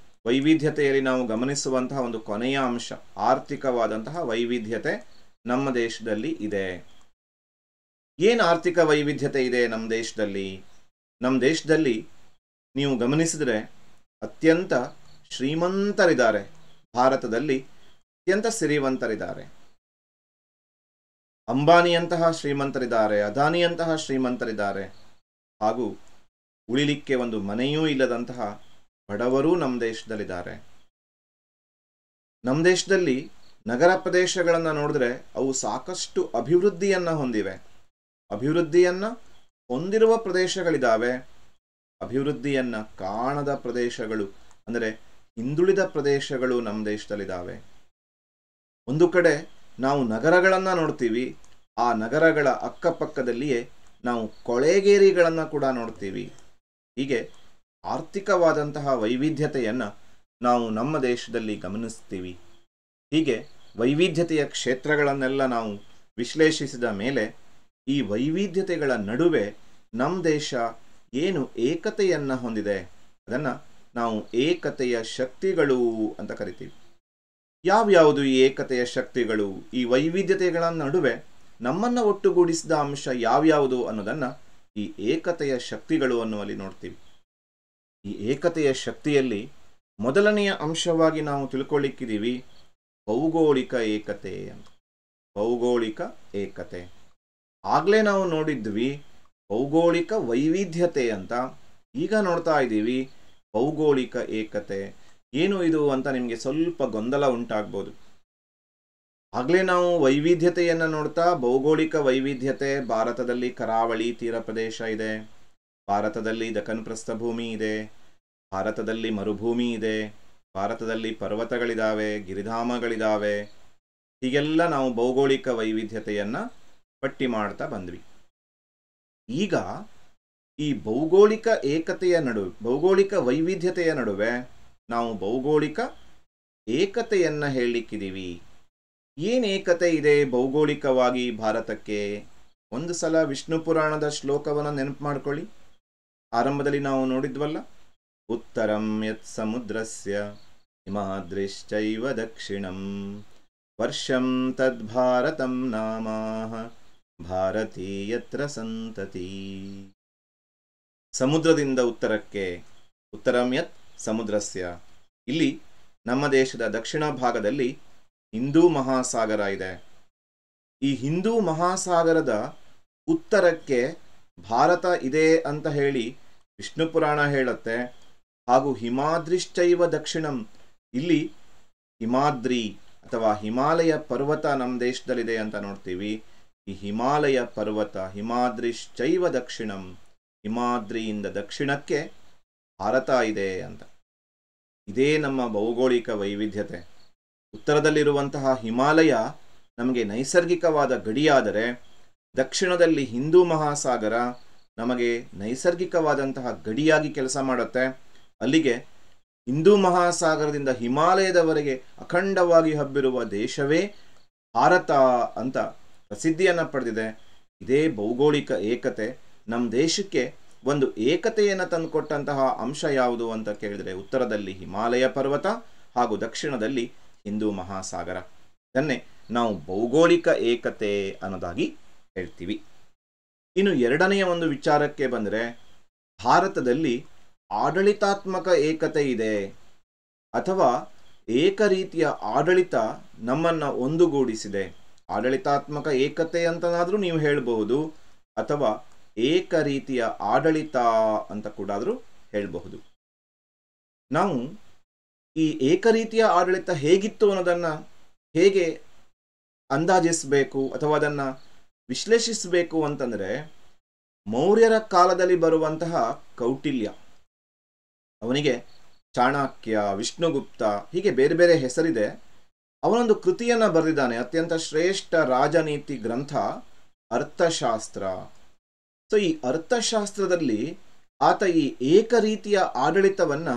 ವೈವಿಧ್ಯತೆಯಲ್ಲಿ ನಾವು ಗಮನಿಸುವಂತಹ ಒಂದು ಕೊನೆಯ ಅಂಶ. ಆರ್ಥಿಕವಾದಂತಹ ವೈವಿಧ್ಯತೆ ನಮ್ಮ ದೇಶದಲ್ಲಿ ಇದೆ. ಏನು ಆರ್ಥಿಕ ವೈವಿಧ್ಯತೆ ಇದೆ ನಮ್ಮ ದೇಶದಲ್ಲಿ? ನಮ್ಮ ದೇಶದಲ್ಲಿ ನೀವು ಗಮನಿಸಿದರೆ ಅತ್ಯಂತ ಶ್ರೀಮಂತರಿದ್ದಾರೆ, ಭಾರತದಲ್ಲಿ ಅತ್ಯಂತ ಸಿರಿವಂತರಿದ್ದಾರೆ. ಅಂಬಾನಿಯಂತಹ ಶ್ರೀಮಂತರಿದ್ದಾರೆ, ಅದಾನಿಯಂತಹ ಶ್ರೀಮಂತರಿದ್ದಾರೆ, ಹಾಗೂ ಉಳಿಲಿಕ್ಕೆ ಒಂದು ಮನೆಯೂ ಇಲ್ಲದಂತಹ ಬಡವರೂ ನಮ್ಮ ದೇಶದಲ್ಲಿದ್ದಾರೆ. ನಮ್ಮ ದೇಶದಲ್ಲಿ ನಗರ ಪ್ರದೇಶಗಳನ್ನು ನೋಡಿದ್ರೆ ಅವು ಸಾಕಷ್ಟು ಅಭಿವೃದ್ಧಿಯನ್ನು ಹೊಂದಿವೆ. ಅಭಿವೃದ್ಧಿಯನ್ನು ಹೊಂದಿರುವ ಪ್ರದೇಶಗಳಿದ್ದಾವೆ, ಅಭಿವೃದ್ಧಿಯನ್ನು ಕಾಣದ ಪ್ರದೇಶಗಳು ಅಂದರೆ ಹಿಂದುಳಿದ ಪ್ರದೇಶಗಳು ನಮ್ಮ ದೇಶದಲ್ಲಿದ್ದಾವೆ. ಒಂದು ಕಡೆ ನಾವು ನಗರಗಳನ್ನು ನೋಡ್ತೀವಿ, ಆ ನಗರಗಳ ಅಕ್ಕಪಕ್ಕದಲ್ಲಿಯೇ ನಾವು ಕೊಳೆಗೇರಿಗಳನ್ನು ಕೂಡ ನೋಡ್ತೀವಿ. ಹೀಗೆ ಆರ್ಥಿಕವಾದಂತಹ ವೈವಿಧ್ಯತೆಯನ್ನು ನಾವು ನಮ್ಮ ದೇಶದಲ್ಲಿ ಗಮನಿಸ್ತೀವಿ. ಹೀಗೆ ವೈವಿಧ್ಯತೆಯ ಕ್ಷೇತ್ರಗಳನ್ನೆಲ್ಲ ನಾವು ವಿಶ್ಲೇಷಿಸಿದ ಮೇಲೆ ಈ ವೈವಿಧ್ಯತೆಗಳ ನಡುವೆ ನಮ್ಮ ದೇಶ ಏನು ಏಕತೆಯನ್ನು ಹೊಂದಿದೆ ಅದನ್ನು ನಾವು ಏಕತೆಯ ಶಕ್ತಿಗಳು ಅಂತ ಕರಿತೀವಿ. ಯಾವ್ಯಾವುದು ಈ ಏಕತೆಯ ಶಕ್ತಿಗಳು? ಈ ವೈವಿಧ್ಯತೆಗಳ ನಡುವೆ ನಮ್ಮನ್ನು ಒಟ್ಟುಗೂಡಿಸಿದ ಅಂಶ ಯಾವ್ಯಾವುದು ಅನ್ನೋದನ್ನು ಈ ಏಕತೆಯ ಶಕ್ತಿಗಳು ಅನ್ನುವಲ್ಲಿ ನೋಡ್ತೀವಿ. ಈ ಏಕತೆಯ ಶಕ್ತಿಯಲ್ಲಿ ಮೊದಲನೆಯ ಅಂಶವಾಗಿ ನಾವು ತಿಳ್ಕೊಳ್ಳಿಕ್ಕಿದ್ದೀವಿ ಭೌಗೋಳಿಕ ಏಕತೆ ಅಂತ. ಭೌಗೋಳಿಕ ಏಕತೆ ಆಗಲೇ ನಾವು ನೋಡಿದ್ವಿ ಭೌಗೋಳಿಕ ವೈವಿಧ್ಯತೆ ಅಂತ. ಈಗ ನೋಡ್ತಾ ಇದ್ದೀವಿ ಭೌಗೋಳಿಕ ಏಕತೆ. ಏನು ಇದು ಅಂತ ನಿಮಗೆ ಸ್ವಲ್ಪ ಗೊಂದಲ ಉಂಟಾಗ್ಬೋದು. ಆಗಲೇ ನಾವು ವೈವಿಧ್ಯತೆಯನ್ನು ನೋಡ್ತಾ ಭೌಗೋಳಿಕ ವೈವಿಧ್ಯತೆ, ಭಾರತದಲ್ಲಿ ಕರಾವಳಿ ತೀರ ಪ್ರದೇಶ ಇದೆ, ಭಾರತದಲ್ಲಿ ದಖನ್ ಪ್ರಸ್ಥಭೂಮಿ ಇದೆ, ಭಾರತದಲ್ಲಿ ಮರುಭೂಮಿ ಇದೆ, ಭಾರತದಲ್ಲಿ ಪರ್ವತಗಳಿದ್ದಾವೆ, ಗಿರಿಧಾಮಗಳಿದ್ದಾವೆ. ಹೀಗೆಲ್ಲ ನಾವು ಭೌಗೋಳಿಕ ವೈವಿಧ್ಯತೆಯನ್ನು ಪಟ್ಟಿ ಮಾಡ್ತಾ ಬಂದ್ವಿ. ಈಗ ಈ ಭೌಗೋಳಿಕ ಏಕತೆಯ ನಡುವೆ, ಭೌಗೋಳಿಕ ವೈವಿಧ್ಯತೆಯ ನಡುವೆ ನಾವು ಭೌಗೋಳಿಕ ಏಕತೆಯನ್ನು ಹೇಳಲಿಕ್ಕಿದ್ದೀವಿ. ಏನು ಏಕತೆ ಇದೆ ಭೌಗೋಳಿಕವಾಗಿ ಭಾರತಕ್ಕೆ? ಒಂದು ಸಲ ವಿಷ್ಣು ಪುರಾಣದ ಶ್ಲೋಕವನ್ನು ನೆನಪು ಮಾಡ್ಕೊಳ್ಳಿ. ಆರಂಭದಲ್ಲಿ ನಾವು ನೋಡಿದ್ವಲ್ಲ, ಉತ್ತರಂ ಯತ್ ಸಮುದ್ರಸ್ಯ ಹಿಮಾದ್ರಿಶ್ಚೈವ ದಕ್ಷಿಣಂ ವರ್ಷಂ ತದ್ಭಾರತಂ ನಾಮಾಹ ಭಾರತೀ ಯತ್ರ ಸಂತತಿ. ಸಮುದ್ರದಿಂದ ಉತ್ತರಕ್ಕೆ, ಉತ್ತರಂ ಯತ್ ಸಮುದ್ರಸ್ಯ. ಇಲ್ಲಿ ನಮ್ಮ ದೇಶದ ದಕ್ಷಿಣ ಭಾಗದಲ್ಲಿ ಹಿಂದೂ ಮಹಾಸಾಗರ ಇದೆ. ಈ ಹಿಂದೂ ಮಹಾಸಾಗರದ ಉತ್ತರಕ್ಕೆ ಭಾರತ ಇದೆ ಅಂತ ಹೇಳಿ ವಿಷ್ಣು ಪುರಾಣ ಹೇಳುತ್ತೆ. ಹಾಗೂ ಹಿಮಾದ್ರಿಶ್ಚೈವ ದಕ್ಷಿಣಂ, ಇಲ್ಲಿ ಹಿಮಾದ್ರಿ ಅಥವಾ ಹಿಮಾಲಯ ಪರ್ವತ ನಮ್ಮ ದೇಶದಲ್ಲಿದೆ ಅಂತ ನೋಡ್ತೀವಿ. ಈ ಹಿಮಾಲಯ ಪರ್ವತ ಹಿಮಾದ್ರಿಶ್ಚೈವ ದಕ್ಷಿಣಂ, ಹಿಮಾದ್ರಿಯಿಂದ ದಕ್ಷಿಣಕ್ಕೆ ಭಾರತ ಇದೆ ಅಂತ. ಇದೇ ನಮ್ಮ ಭೌಗೋಳಿಕ ವೈವಿಧ್ಯತೆ. ಉತ್ತರದಲ್ಲಿರುವಂತಹ ಹಿಮಾಲಯ ನಮಗೆ ನೈಸರ್ಗಿಕವಾದ ಗಡಿಯಾದರೆ, ದಕ್ಷಿಣದಲ್ಲಿ ಹಿಂದೂ ಮಹಾಸಾಗರ ನಮಗೆ ನೈಸರ್ಗಿಕವಾದಂತಹ ಗಡಿಯಾಗಿ ಕೆಲಸ ಮಾಡುತ್ತೆ. ಅಲ್ಲಿಗೆ ಹಿಂದೂ ಮಹಾಸಾಗರದಿಂದ ಹಿಮಾಲಯದವರೆಗೆ ಅಖಂಡವಾಗಿ ಹಬ್ಬಿರುವ ದೇಶವೇ ಭಾರತ ಅಂತ ಪ್ರಸಿದ್ಧಿಯನ್ನು ಪಡೆದಿದೆ. ಇದೇ ಭೌಗೋಳಿಕ ಏಕತೆ. ನಮ್ಮ ದೇಶಕ್ಕೆ ಒಂದು ಏಕತೆಯನ್ನು ತಂದುಕೊಟ್ಟಂತಹ ಅಂಶ ಯಾವುದು ಅಂತ ಕೇಳಿದರೆ, ಉತ್ತರದಲ್ಲಿ ಹಿಮಾಲಯ ಪರ್ವತ ಹಾಗೂ ದಕ್ಷಿಣದಲ್ಲಿ ಹಿಂದೂ ಮಹಾಸಾಗರ. ಇದನ್ನೇ ನಾವು ಭೌಗೋಳಿಕ ಏಕತೆ ಅನ್ನೋದಾಗಿ ಹೇಳ್ತೀವಿ. ಇನ್ನು ಎರಡನೆಯ ಒಂದು ವಿಚಾರಕ್ಕೆ ಬಂದರೆ, ಭಾರತದಲ್ಲಿ ಆಡಳಿತಾತ್ಮಕ ಏಕತೆ ಇದೆ, ಅಥವಾ ಏಕ ರೀತಿಯ ಆಡಳಿತ ನಮ್ಮನ್ನು ಒಂದುಗೂಡಿಸಿದೆ. ಆಡಳಿತಾತ್ಮಕ ಏಕತೆ ಅಂತನಾದರೂ ನೀವು ಹೇಳಬಹುದು, ಅಥವಾ ಏಕ ರೀತಿಯ ಆಡಳಿತ ಅಂತ ಕೂಡ ಹೇಳಬಹುದು. ನಾವು ಈ ಏಕರೀತಿಯ ಆಡಳಿತ ಹೇಗಿತ್ತು ಅನ್ನೋದನ್ನು ಹೇಗೆ ಅಂದಾಜಿಸಬೇಕು ಅಥವಾ ಅದನ್ನು ವಿಶ್ಲೇಷಿಸಬೇಕು ಅಂತಂದರೆ, ಮೌರ್ಯರ ಕಾಲದಲ್ಲಿ ಬರುವಂತಹ ಕೌಟಿಲ್ಯ, ಅವನಿಗೆ ಚಾಣಕ್ಯ, ವಿಷ್ಣುಗುಪ್ತ ಹೀಗೆ ಬೇರೆ ಬೇರೆ ಹೆಸರಿದೆ. ಅವನೊಂದು ಕೃತಿಯನ್ನು ಬರೆದಿದ್ದಾನೆ, ಅತ್ಯಂತ ಶ್ರೇಷ್ಠ ರಾಜನೀತಿ ಗ್ರಂಥ ಅರ್ಥಶಾಸ್ತ್ರ. ಸೊ ಈ ಅರ್ಥಶಾಸ್ತ್ರದಲ್ಲಿ ಆತ ಈ ಏಕರೀತಿಯ ಆಡಳಿತವನ್ನು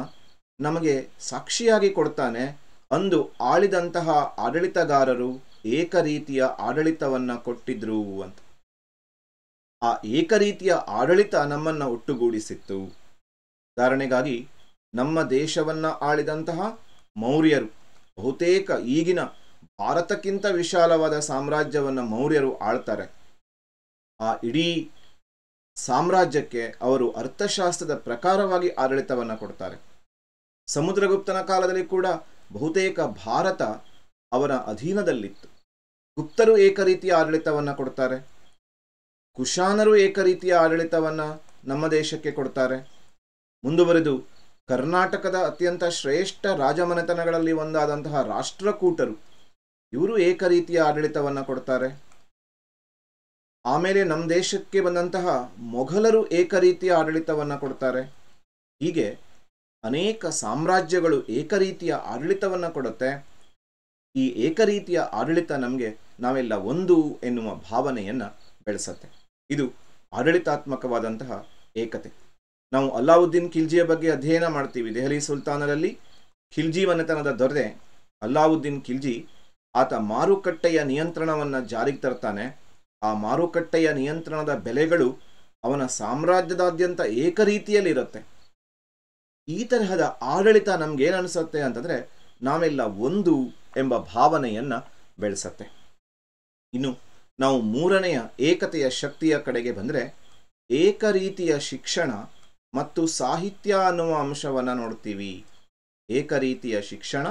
ನಮಗೆ ಸಾಕ್ಷಿಯಾಗಿ ಕೊಡ್ತಾನೆ. ಅಂದು ಆಳಿದಂತಹ ಆಡಳಿತಗಾರರು ಏಕರೀತಿಯ ಆಡಳಿತವನ್ನು ಕೊಟ್ಟಿದ್ರು ಅಂತ. ಆ ಏಕರೀತಿಯ ಆಡಳಿತ ನಮ್ಮನ್ನು ಒಟ್ಟುಗೂಡಿಸಿತ್ತು. ಉದಾಹರಣೆಗಾಗಿ ನಮ್ಮ ದೇಶವನ್ನು ಆಳಿದಂತಹ ಮೌರ್ಯರು, ಬಹುತೇಕ ಈಗಿನ ಭಾರತಕ್ಕಿಂತ ವಿಶಾಲವಾದ ಸಾಮ್ರಾಜ್ಯವನ್ನು ಮೌರ್ಯರು ಆಳ್ತಾರೆ. ಆ ಇಡೀ ಸಾಮ್ರಾಜ್ಯಕ್ಕೆ ಅವರು ಅರ್ಥಶಾಸ್ತ್ರದ ಪ್ರಕಾರವಾಗಿ ಆಡಳಿತವನ್ನು ಕೊಡ್ತಾರೆ. ಸಮುದ್ರಗುಪ್ತನ ಕಾಲದಲ್ಲಿ ಕೂಡ ಬಹುತೇಕ ಭಾರತ ಅವರ ಅಧೀನದಲ್ಲಿತ್ತು. ಗುಪ್ತರು ಏಕರೀತಿಯ ಆಡಳಿತವನ್ನು ಕೊಡ್ತಾರೆ, ಕುಶಾನರು ಏಕರೀತಿಯ ಆಡಳಿತವನ್ನು ನಮ್ಮ ದೇಶಕ್ಕೆ ಕೊಡ್ತಾರೆ. ಮುಂದುವರೆದು ಕರ್ನಾಟಕದ ಅತ್ಯಂತ ಶ್ರೇಷ್ಠ ರಾಜಮನೆತನಗಳಲ್ಲಿ ಒಂದಾದಂತಹ ರಾಷ್ಟ್ರಕೂಟರು, ಇವರು ಏಕರೀತಿಯ ಆಡಳಿತವನ್ನು ಕೊಡ್ತಾರೆ. ಆಮೇಲೆ ನಮ್ಮ ದೇಶಕ್ಕೆ ಬಂದಂತಹ ಮೊಘಲರು ಏಕರೀತಿಯ ಆಡಳಿತವನ್ನು ಕೊಡ್ತಾರೆ. ಹೀಗೆ ಅನೇಕ ಸಾಮ್ರಾಜ್ಯಗಳು ಏಕರೀತಿಯ ಆಡಳಿತವನ್ನು ಕೊಡುತ್ತೆ. ಈ ಏಕರೀತಿಯ ಆಡಳಿತ ನಮಗೆ ನಾವೆಲ್ಲ ಒಂದು ಎನ್ನುವ ಭಾವನೆಯನ್ನು ಬೆಳೆಸುತ್ತೆ. ಇದು ಆಡಳಿತಾತ್ಮಕವಾದಂತಹ ಏಕತೆ. ನಾವು ಅಲ್ಲಾವುದ್ದೀನ್ ಖಿಲ್ಜಿಯ ಬಗ್ಗೆ ಅಧ್ಯಯನ ಮಾಡ್ತೀವಿ. ದೆಹಲಿ ಸುಲ್ತಾನರಲ್ಲಿ ಖಿಲ್ಜಿ ಮನೆತನದ ದೊರೆ ಅಲ್ಲಾವುದ್ದೀನ್ ಖಿಲ್ಜಿ, ಆತ ಮಾರುಕಟ್ಟೆಯ ನಿಯಂತ್ರಣವನ್ನು ಜಾರಿಗೆ ತರ್ತಾನೆ. ಆ ಮಾರುಕಟ್ಟೆಯ ನಿಯಂತ್ರಣದ ಬೆಲೆಗಳು ಅವನ ಸಾಮ್ರಾಜ್ಯದಾದ್ಯಂತ ಏಕರೀತಿಯಲ್ಲಿರುತ್ತೆ. ಈ ತರಹದ ಆಡಳಿತ ನಮ್ಗೇನು ಅನಿಸುತ್ತೆ ಅಂತಂದರೆ, ನಾವೆಲ್ಲ ಒಂದು ಎಂಬ ಭಾವನೆಯನ್ನು ಬೆಳೆಸತ್ತೆ. ಇನ್ನು ನಾವು ಮೂರನೆಯ ಏಕತೆಯ ಶಕ್ತಿಯ ಕಡೆಗೆ ಬಂದರೆ, ಏಕರೀತಿಯ ಶಿಕ್ಷಣ ಮತ್ತು ಸಾಹಿತ್ಯ ಅನ್ನುವ ಅಂಶವನ್ನು ನೋಡ್ತೀವಿ. ಏಕರೀತಿಯ ಶಿಕ್ಷಣ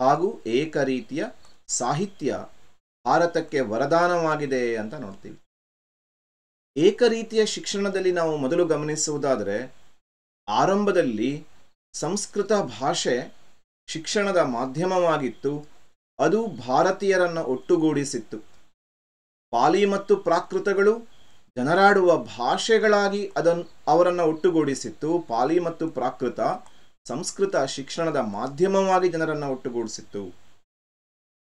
ಹಾಗೂ ಏಕರೀತಿಯ ಸಾಹಿತ್ಯ ಭಾರತಕ್ಕೆ ವರದಾನವಾಗಿದೆ ಅಂತ ನೋಡ್ತೀವಿ. ಏಕರೀತಿಯ ಶಿಕ್ಷಣದಲ್ಲಿ ನಾವು ಮೊದಲು ಗಮನಿಸುವುದಾದರೆ, ಆರಂಭದಲ್ಲಿ ಸಂಸ್ಕೃತ ಭಾಷೆ ಶಿಕ್ಷಣದ ಮಾಧ್ಯಮವಾಗಿತ್ತು. ಅದು ಭಾರತೀಯರನ್ನು ಒಟ್ಟುಗೂಡಿಸಿತ್ತು. ಪಾಲಿ ಮತ್ತು ಪ್ರಾಕೃತಗಳು ಜನರಾಡುವ ಭಾಷೆಗಳಾಗಿ ಅವರನ್ನು ಒಟ್ಟುಗೂಡಿಸಿತ್ತು. ಪಾಲಿ ಮತ್ತು ಪ್ರಾಕೃತ, ಸಂಸ್ಕೃತ ಶಿಕ್ಷಣದ ಮಾಧ್ಯಮವಾಗಿ ಜನರನ್ನು ಒಟ್ಟುಗೂಡಿಸಿತ್ತು.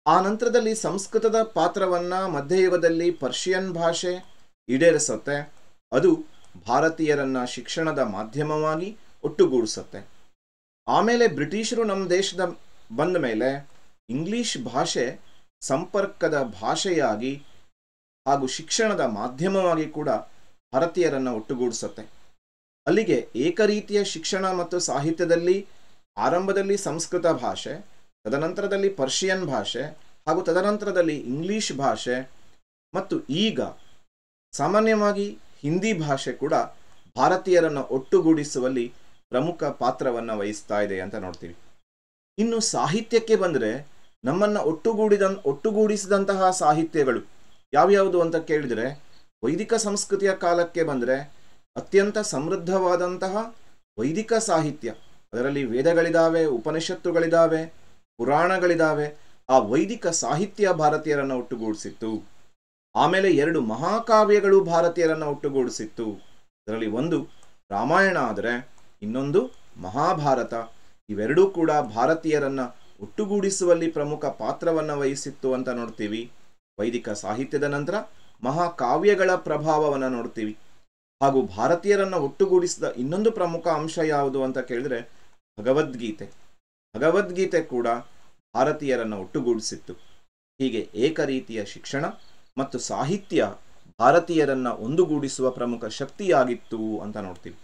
ಆ ನಂತರದಲ್ಲಿ ಸಂಸ್ಕೃತದ ಪಾತ್ರವನ್ನು ಮಧ್ಯಯುಗದಲ್ಲಿ ಪರ್ಷಿಯನ್ ಭಾಷೆ ಈಡೇರಿಸುತ್ತೆ. ಅದು ಭಾರತೀಯರನ್ನು ಶಿಕ್ಷಣದ ಮಾಧ್ಯಮವಾಗಿ ಒಟ್ಟುಗೂಡಿಸುತ್ತೆ. ಆಮೇಲೆ ಬ್ರಿಟಿಷರು ನಮ್ಮ ದೇಶದ ಬಂದ ಮೇಲೆ ಇಂಗ್ಲಿಷ್ ಭಾಷೆ ಸಂಪರ್ಕದ ಭಾಷೆಯಾಗಿ ಹಾಗೂ ಶಿಕ್ಷಣದ ಮಾಧ್ಯಮವಾಗಿ ಕೂಡ ಭಾರತೀಯರನ್ನು ಒಟ್ಟುಗೂಡಿಸುತ್ತೆ. ಅಲ್ಲಿಗೆ ಏಕರೀತಿಯ ಶಿಕ್ಷಣ ಮತ್ತು ಸಾಹಿತ್ಯದಲ್ಲಿ ಆರಂಭದಲ್ಲಿ ಸಂಸ್ಕೃತ ಭಾಷೆ, ತದನಂತರದಲ್ಲಿ ಪರ್ಷಿಯನ್ ಭಾಷೆ ಹಾಗೂ ತದನಂತರದಲ್ಲಿ ಇಂಗ್ಲಿಷ್ ಭಾಷೆ ಮತ್ತು ಈಗ ಸಾಮಾನ್ಯವಾಗಿ ಹಿಂದಿ ಭಾಷೆ ಕೂಡ ಭಾರತೀಯರನ್ನು ಒಟ್ಟುಗೂಡಿಸುವಲ್ಲಿ ಪ್ರಮುಖ ಪಾತ್ರವನ್ನು ವಹಿಸ್ತಾ ಇದೆ ಅಂತ ನೋಡ್ತೀವಿ. ಇನ್ನು ಸಾಹಿತ್ಯಕ್ಕೆ ಬಂದರೆ, ನಮ್ಮನ್ನು ಒಟ್ಟುಗೂಡಿಸಿದಂತಹ ಸಾಹಿತ್ಯಗಳು ಯಾವ್ಯಾವುದು ಅಂತ ಕೇಳಿದರೆ, ವೈದಿಕ ಸಂಸ್ಕೃತಿಯ ಕಾಲಕ್ಕೆ ಬಂದರೆ ಅತ್ಯಂತ ಸಮೃದ್ಧವಾದಂತಹ ವೈದಿಕ ಸಾಹಿತ್ಯ, ಅದರಲ್ಲಿ ವೇದಗಳಿದ್ದಾವೆ, ಉಪನಿಷತ್ತುಗಳಿದ್ದಾವೆ, ಪುರಾಣಗಳಿದ್ದಾವೆ. ಆ ವೈದಿಕ ಸಾಹಿತ್ಯ ಭಾರತೀಯರನ್ನು ಒಟ್ಟುಗೂಡಿಸಿತ್ತು. ಆಮೇಲೆ 2 ಮಹಾಕಾವ್ಯಗಳು ಭಾರತೀಯರನ್ನು ಒಟ್ಟುಗೂಡಿಸಿತ್ತು. ಇದರಲ್ಲಿ ಒಂದು ರಾಮಾಯಣ ಆದರೆ ಇನ್ನೊಂದು ಮಹಾಭಾರತ. ಇವೆರಡೂ ಕೂಡ ಭಾರತೀಯರನ್ನ ಒಟ್ಟುಗೂಡಿಸುವಲ್ಲಿ ಪ್ರಮುಖ ಪಾತ್ರವನ್ನು ವಹಿಸಿತ್ತು ಅಂತ ನೋಡ್ತೀವಿ. ವೈದಿಕ ಸಾಹಿತ್ಯದ ನಂತರ ಮಹಾಕಾವ್ಯಗಳ ಪ್ರಭಾವವನ್ನು ನೋಡ್ತೀವಿ. ಹಾಗೂ ಭಾರತೀಯರನ್ನ ಒಟ್ಟುಗೂಡಿಸಿದ ಇನ್ನೊಂದು ಪ್ರಮುಖ ಅಂಶ ಯಾವುದು ಅಂತ ಕೇಳಿದ್ರೆ ಭಗವದ್ಗೀತೆ. ಭಗವದ್ಗೀತೆ ಕೂಡ ಭಾರತೀಯರನ್ನ ಒಟ್ಟುಗೂಡಿಸಿತ್ತು. ಹೀಗೆ ಏಕರೀತಿಯ ಶಿಕ್ಷಣ ಮತ್ತು ಸಾಹಿತ್ಯ ಭಾರತೀಯರನ್ನ ಒಂದುಗೂಡಿಸುವ ಪ್ರಮುಖ ಶಕ್ತಿಯಾಗಿತ್ತು ಅಂತ ನೋಡ್ತೀವಿ.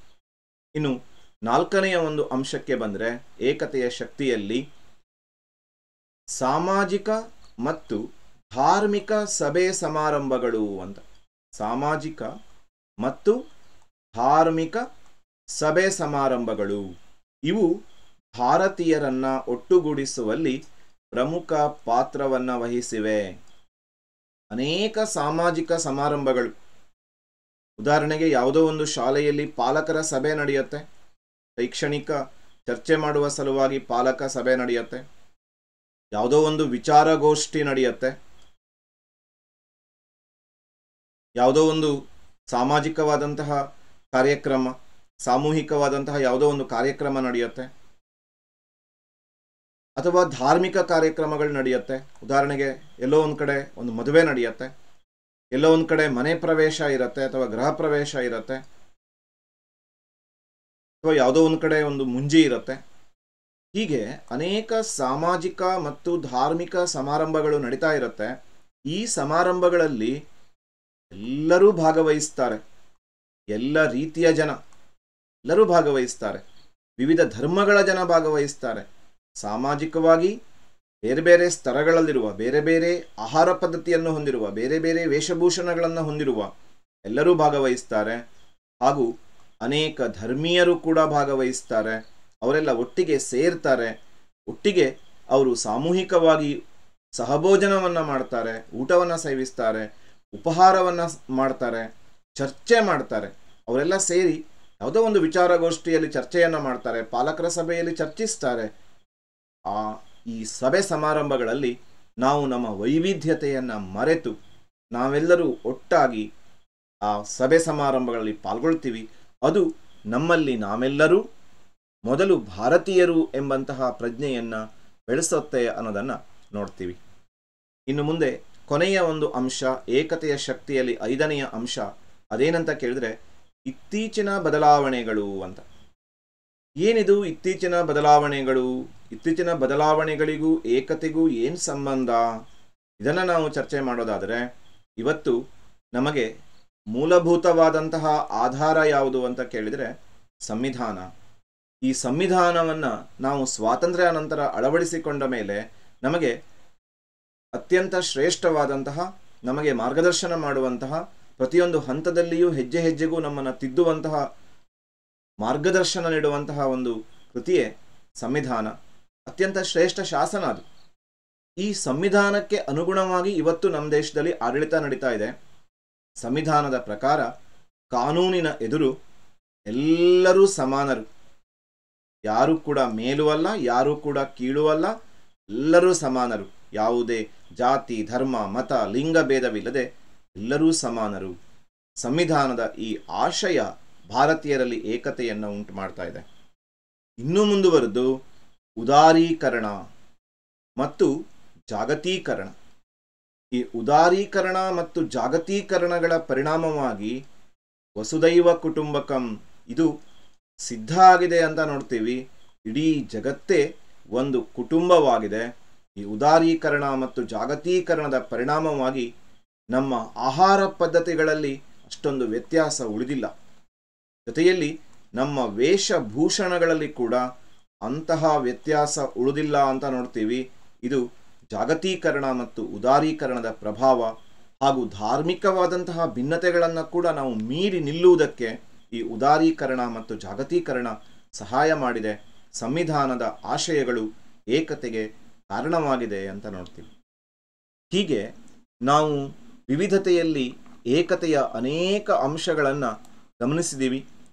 ಇನ್ನು ನಾಲ್ಕನೆಯ ಒಂದು ಅಂಶಕ್ಕೆ ಬಂದರೆ ಏಕತೆಯ ಶಕ್ತಿಯಲ್ಲಿ ಸಾಮಾಜಿಕ ಮತ್ತು ಧಾರ್ಮಿಕ ಸಭೆ ಸಮಾರಂಭಗಳು ಅಂತ. ಸಾಮಾಜಿಕ ಮತ್ತು ಧಾರ್ಮಿಕ ಸಭೆ ಸಮಾರಂಭಗಳು ಇವು ಭಾರತೀಯರನ್ನ ಒಟ್ಟುಗೂಡಿಸುವಲ್ಲಿ ಪ್ರಮುಖ ಪಾತ್ರವನ್ನು ವಹಿಸಿವೆ. ಅನೇಕ ಸಾಮಾಜಿಕ ಸಮಾರಂಭಗಳು, ಉದಾಹರಣೆಗೆ ಯಾವುದೋ ಒಂದು ಶಾಲೆಯಲ್ಲಿ ಪಾಲಕರ ಸಭೆ ನಡೆಯುತ್ತೆ, ಶೈಕ್ಷಣಿಕ ಚರ್ಚೆ ಮಾಡುವ ಸಲುವಾಗಿ ಪಾಲಕ ಸಭೆ ನಡೆಯುತ್ತೆ, ಯಾವುದೋ ಒಂದು ವಿಚಾರಗೋಷ್ಠಿ ನಡೆಯುತ್ತೆ, ಯಾವುದೋ ಒಂದು ಸಾಮಾಜಿಕವಾದಂತಹ ಕಾರ್ಯಕ್ರಮ, ಸಾಮೂಹಿಕವಾದಂತಹ ಯಾವುದೋ ಒಂದು ಕಾರ್ಯಕ್ರಮ ನಡೆಯುತ್ತೆ, ಅಥವಾ ಧಾರ್ಮಿಕ ಕಾರ್ಯಕ್ರಮಗಳು ನಡೆಯುತ್ತೆ. ಉದಾಹರಣೆಗೆ ಎಲ್ಲೋ ಒಂದು ಕಡೆ ಒಂದು ಮದುವೆ ನಡೆಯುತ್ತೆ, ಎಲ್ಲೋ ಒಂದು ಕಡೆ ಮನೆ ಪ್ರವೇಶ ಇರುತ್ತೆ ಅಥವಾ ಗೃಹ ಪ್ರವೇಶ ಇರುತ್ತೆ, ಅಥವಾ ಯಾವುದೋ ಒಂದು ಕಡೆ ಒಂದು ಮುಂಜಿ ಇರುತ್ತೆ. ಹೀಗೆ ಅನೇಕ ಸಾಮಾಜಿಕ ಮತ್ತು ಧಾರ್ಮಿಕ ಸಮಾರಂಭಗಳು ನಡೀತಾ ಇರುತ್ತೆ. ಈ ಸಮಾರಂಭಗಳಲ್ಲಿ ಎಲ್ಲರೂ ಭಾಗವಹಿಸ್ತಾರೆ, ಎಲ್ಲ ರೀತಿಯ ಜನ ಎಲ್ಲರೂ ಭಾಗವಹಿಸ್ತಾರೆ, ವಿವಿಧ ಧರ್ಮಗಳ ಜನ ಭಾಗವಹಿಸ್ತಾರೆ. ಸಾಮಾಜಿಕವಾಗಿ ಬೇರೆ ಬೇರೆ ಸ್ತರಗಳಲ್ಲಿರುವ, ಬೇರೆ ಬೇರೆ ಆಹಾರ ಪದ್ಧತಿಯನ್ನು ಹೊಂದಿರುವ, ಬೇರೆ ಬೇರೆ ವೇಷಭೂಷಣಗಳನ್ನು ಹೊಂದಿರುವ ಎಲ್ಲರೂ ಭಾಗವಹಿಸ್ತಾರೆ. ಹಾಗೂ ಅನೇಕ ಧರ್ಮೀಯರು ಕೂಡ ಭಾಗವಹಿಸ್ತಾರೆ. ಅವರೆಲ್ಲ ಒಟ್ಟಿಗೆ ಸೇರ್ತಾರೆ, ಒಟ್ಟಿಗೆ ಅವರು ಸಾಮೂಹಿಕವಾಗಿ ಸಹಭೋಜನವನ್ನು ಮಾಡ್ತಾರೆ, ಊಟವನ್ನು ಸೇವಿಸ್ತಾರೆ, ಉಪಹಾರವನ್ನು ಮಾಡ್ತಾರೆ, ಚರ್ಚೆ ಮಾಡ್ತಾರೆ. ಅವರೆಲ್ಲ ಸೇರಿ ಯಾವುದೋ ಒಂದು ವಿಚಾರಗೋಷ್ಠಿಯಲ್ಲಿ ಚರ್ಚೆಯನ್ನು ಮಾಡ್ತಾರೆ, ಪಾಲಕರ ಸಭೆಯಲ್ಲಿ ಚರ್ಚಿಸ್ತಾರೆ. ಈ ಸಭೆ ಸಮಾರಂಭಗಳಲ್ಲಿ ನಾವು ನಮ್ಮ ವೈವಿಧ್ಯತೆಯನ್ನು ಮರೆತು ನಾವೆಲ್ಲರೂ ಒಟ್ಟಾಗಿ ಆ ಸಭೆ ಸಮಾರಂಭಗಳಲ್ಲಿ ಪಾಲ್ಗೊಳ್ತೀವಿ. ಅದು ನಮ್ಮಲ್ಲಿ ನಾವೆಲ್ಲರೂ ಮೊದಲು ಭಾರತೀಯರು ಎಂಬಂತಹ ಪ್ರಜ್ಞೆಯನ್ನು ಬೆಳೆಸುತ್ತೆ ಅನ್ನೋದನ್ನು ನೋಡ್ತೀವಿ. ಇನ್ನು ಮುಂದೆ ಕೊನೆಯ ಒಂದು ಅಂಶ, ಏಕತೆಯ ಶಕ್ತಿಯಲ್ಲಿ ಐದನೆಯ ಅಂಶ ಅದೇನಂತ ಕೇಳಿದ್ರೆ ಇತ್ತೀಚಿನ ಬದಲಾವಣೆಗಳು ಅಂತ. ಏನಿದು ಇತ್ತೀಚಿನ ಬದಲಾವಣೆಗಳು? ಇತ್ತೀಚಿನ ಬದಲಾವಣೆಗಳಿಗೂ ಏಕತೆಗೂ ಏನು ಸಂಬಂಧ? ಇದನ್ನು ನಾವು ಚರ್ಚೆ ಮಾಡೋದಾದರೆ ಇವತ್ತು ನಮಗೆ ಮೂಲಭೂತವಾದಂತಹ ಆಧಾರ ಯಾವುದು ಅಂತ ಕೇಳಿದರೆ ಸಂವಿಧಾನ. ಈ ಸಂವಿಧಾನವನ್ನು ನಾವು ಸ್ವಾತಂತ್ರ್ಯ ನಂತರ ಅಳವಡಿಸಿಕೊಂಡ ಮೇಲೆ ನಮಗೆ ಅತ್ಯಂತ ಶ್ರೇಷ್ಠವಾದಂತಹ, ನಮಗೆ ಮಾರ್ಗದರ್ಶನ ಮಾಡುವಂತಹ, ಪ್ರತಿಯೊಂದು ಹಂತದಲ್ಲಿಯೂ ಹೆಜ್ಜೆ ಹೆಜ್ಜೆಗೂ ನಮ್ಮನ್ನು ತಿದ್ದುವಂತಹ, ಮಾರ್ಗದರ್ಶನ ನೀಡುವಂತಹ ಒಂದು ಕೃತಿಯೇ ಸಂವಿಧಾನ. ಅತ್ಯಂತ ಶ್ರೇಷ್ಠ ಶಾಸನ ಅದು. ಈ ಸಂವಿಧಾನಕ್ಕೆ ಅನುಗುಣವಾಗಿ ಇವತ್ತು ನಮ್ಮ ದೇಶದಲ್ಲಿ ಆಡಳಿತ ನಡೀತಾ ಇದೆ. ಸಂವಿಧಾನದ ಪ್ರಕಾರ ಕಾನೂನಿನ ಎದುರು ಎಲ್ಲರೂ ಸಮಾನರು, ಯಾರೂ ಕೂಡ ಮೇಲೂ ಅಲ್ಲ, ಯಾರೂ ಕೂಡ ಕೀಳು ಅಲ್ಲ, ಎಲ್ಲರೂ ಸಮಾನರು. ಯಾವುದೇ ಜಾತಿ, ಧರ್ಮ, ಮತ, ಲಿಂಗ ಭೇದವಿಲ್ಲದೆ ಎಲ್ಲರೂ ಸಮಾನರು. ಸಂವಿಧಾನದ ಈ ಆಶಯ ಭಾರತೀಯರಲ್ಲಿ ಏಕತೆಯನ್ನು ಉಂಟು ಮಾಡ್ತಾ ಇದೆ. ಇನ್ನೂ ಮುಂದುವರೆದು ಉದಾರೀಕರಣ ಮತ್ತು ಜಾಗತೀಕರಣ. ಈ ಉದಾರೀಕರಣ ಮತ್ತು ಜಾಗತೀಕರಣಗಳ ಪರಿಣಾಮವಾಗಿ ವಸುದೈವ ಕುಟುಂಬಕಂ ಇದು ಸಿದ್ಧ ಆಗಿದೆ ಅಂತ ನೋಡ್ತೀವಿ. ಇಡೀ ಜಗತ್ತೇ ಒಂದು ಕುಟುಂಬವಾಗಿದೆ. ಈ ಉದಾರೀಕರಣ ಮತ್ತು ಜಾಗತೀಕರಣದ ಪರಿಣಾಮವಾಗಿ ನಮ್ಮ ಆಹಾರ ಪದ್ಧತಿಗಳಲ್ಲಿ ಅಷ್ಟೊಂದು ವ್ಯತ್ಯಾಸ ಉಳಿದಿಲ್ಲ. ಜೊತೆಯಲ್ಲಿ ನಮ್ಮ ವೇಷಭೂಷಣಗಳಲ್ಲಿ ಕೂಡ ಅಂತಹ ವ್ಯತ್ಯಾಸ ಉಳಿದಿಲ್ಲ ಅಂತ ನೋಡ್ತೀವಿ. ಇದು ಜಾಗತೀಕರಣ ಮತ್ತು ಉದಾರೀಕರಣದ ಪ್ರಭಾವ. ಹಾಗೂ ಧಾರ್ಮಿಕವಾದಂತಹ ಭಿನ್ನತೆಗಳನ್ನು ಕೂಡ ನಾವು ಮೀರಿ ನಿಲ್ಲುವುದಕ್ಕೆ ಈ ಉದಾರೀಕರಣ ಮತ್ತು ಜಾಗತೀಕರಣ ಸಹಾಯ ಮಾಡಿದೆ. ಸಂವಿಧಾನದ ಆಶಯಗಳು ಏಕತೆಗೆ ಕಾರಣವಾಗಿದೆ ಅಂತ ನೋಡ್ತೀವಿ. ಹೀಗೆ ನಾವು ವಿವಿಧತೆಯಲ್ಲಿ ಏಕತೆಯ ಅನೇಕ ಅಂಶಗಳನ್ನು ಗಮನಿಸಿದ್ದೀವಿ.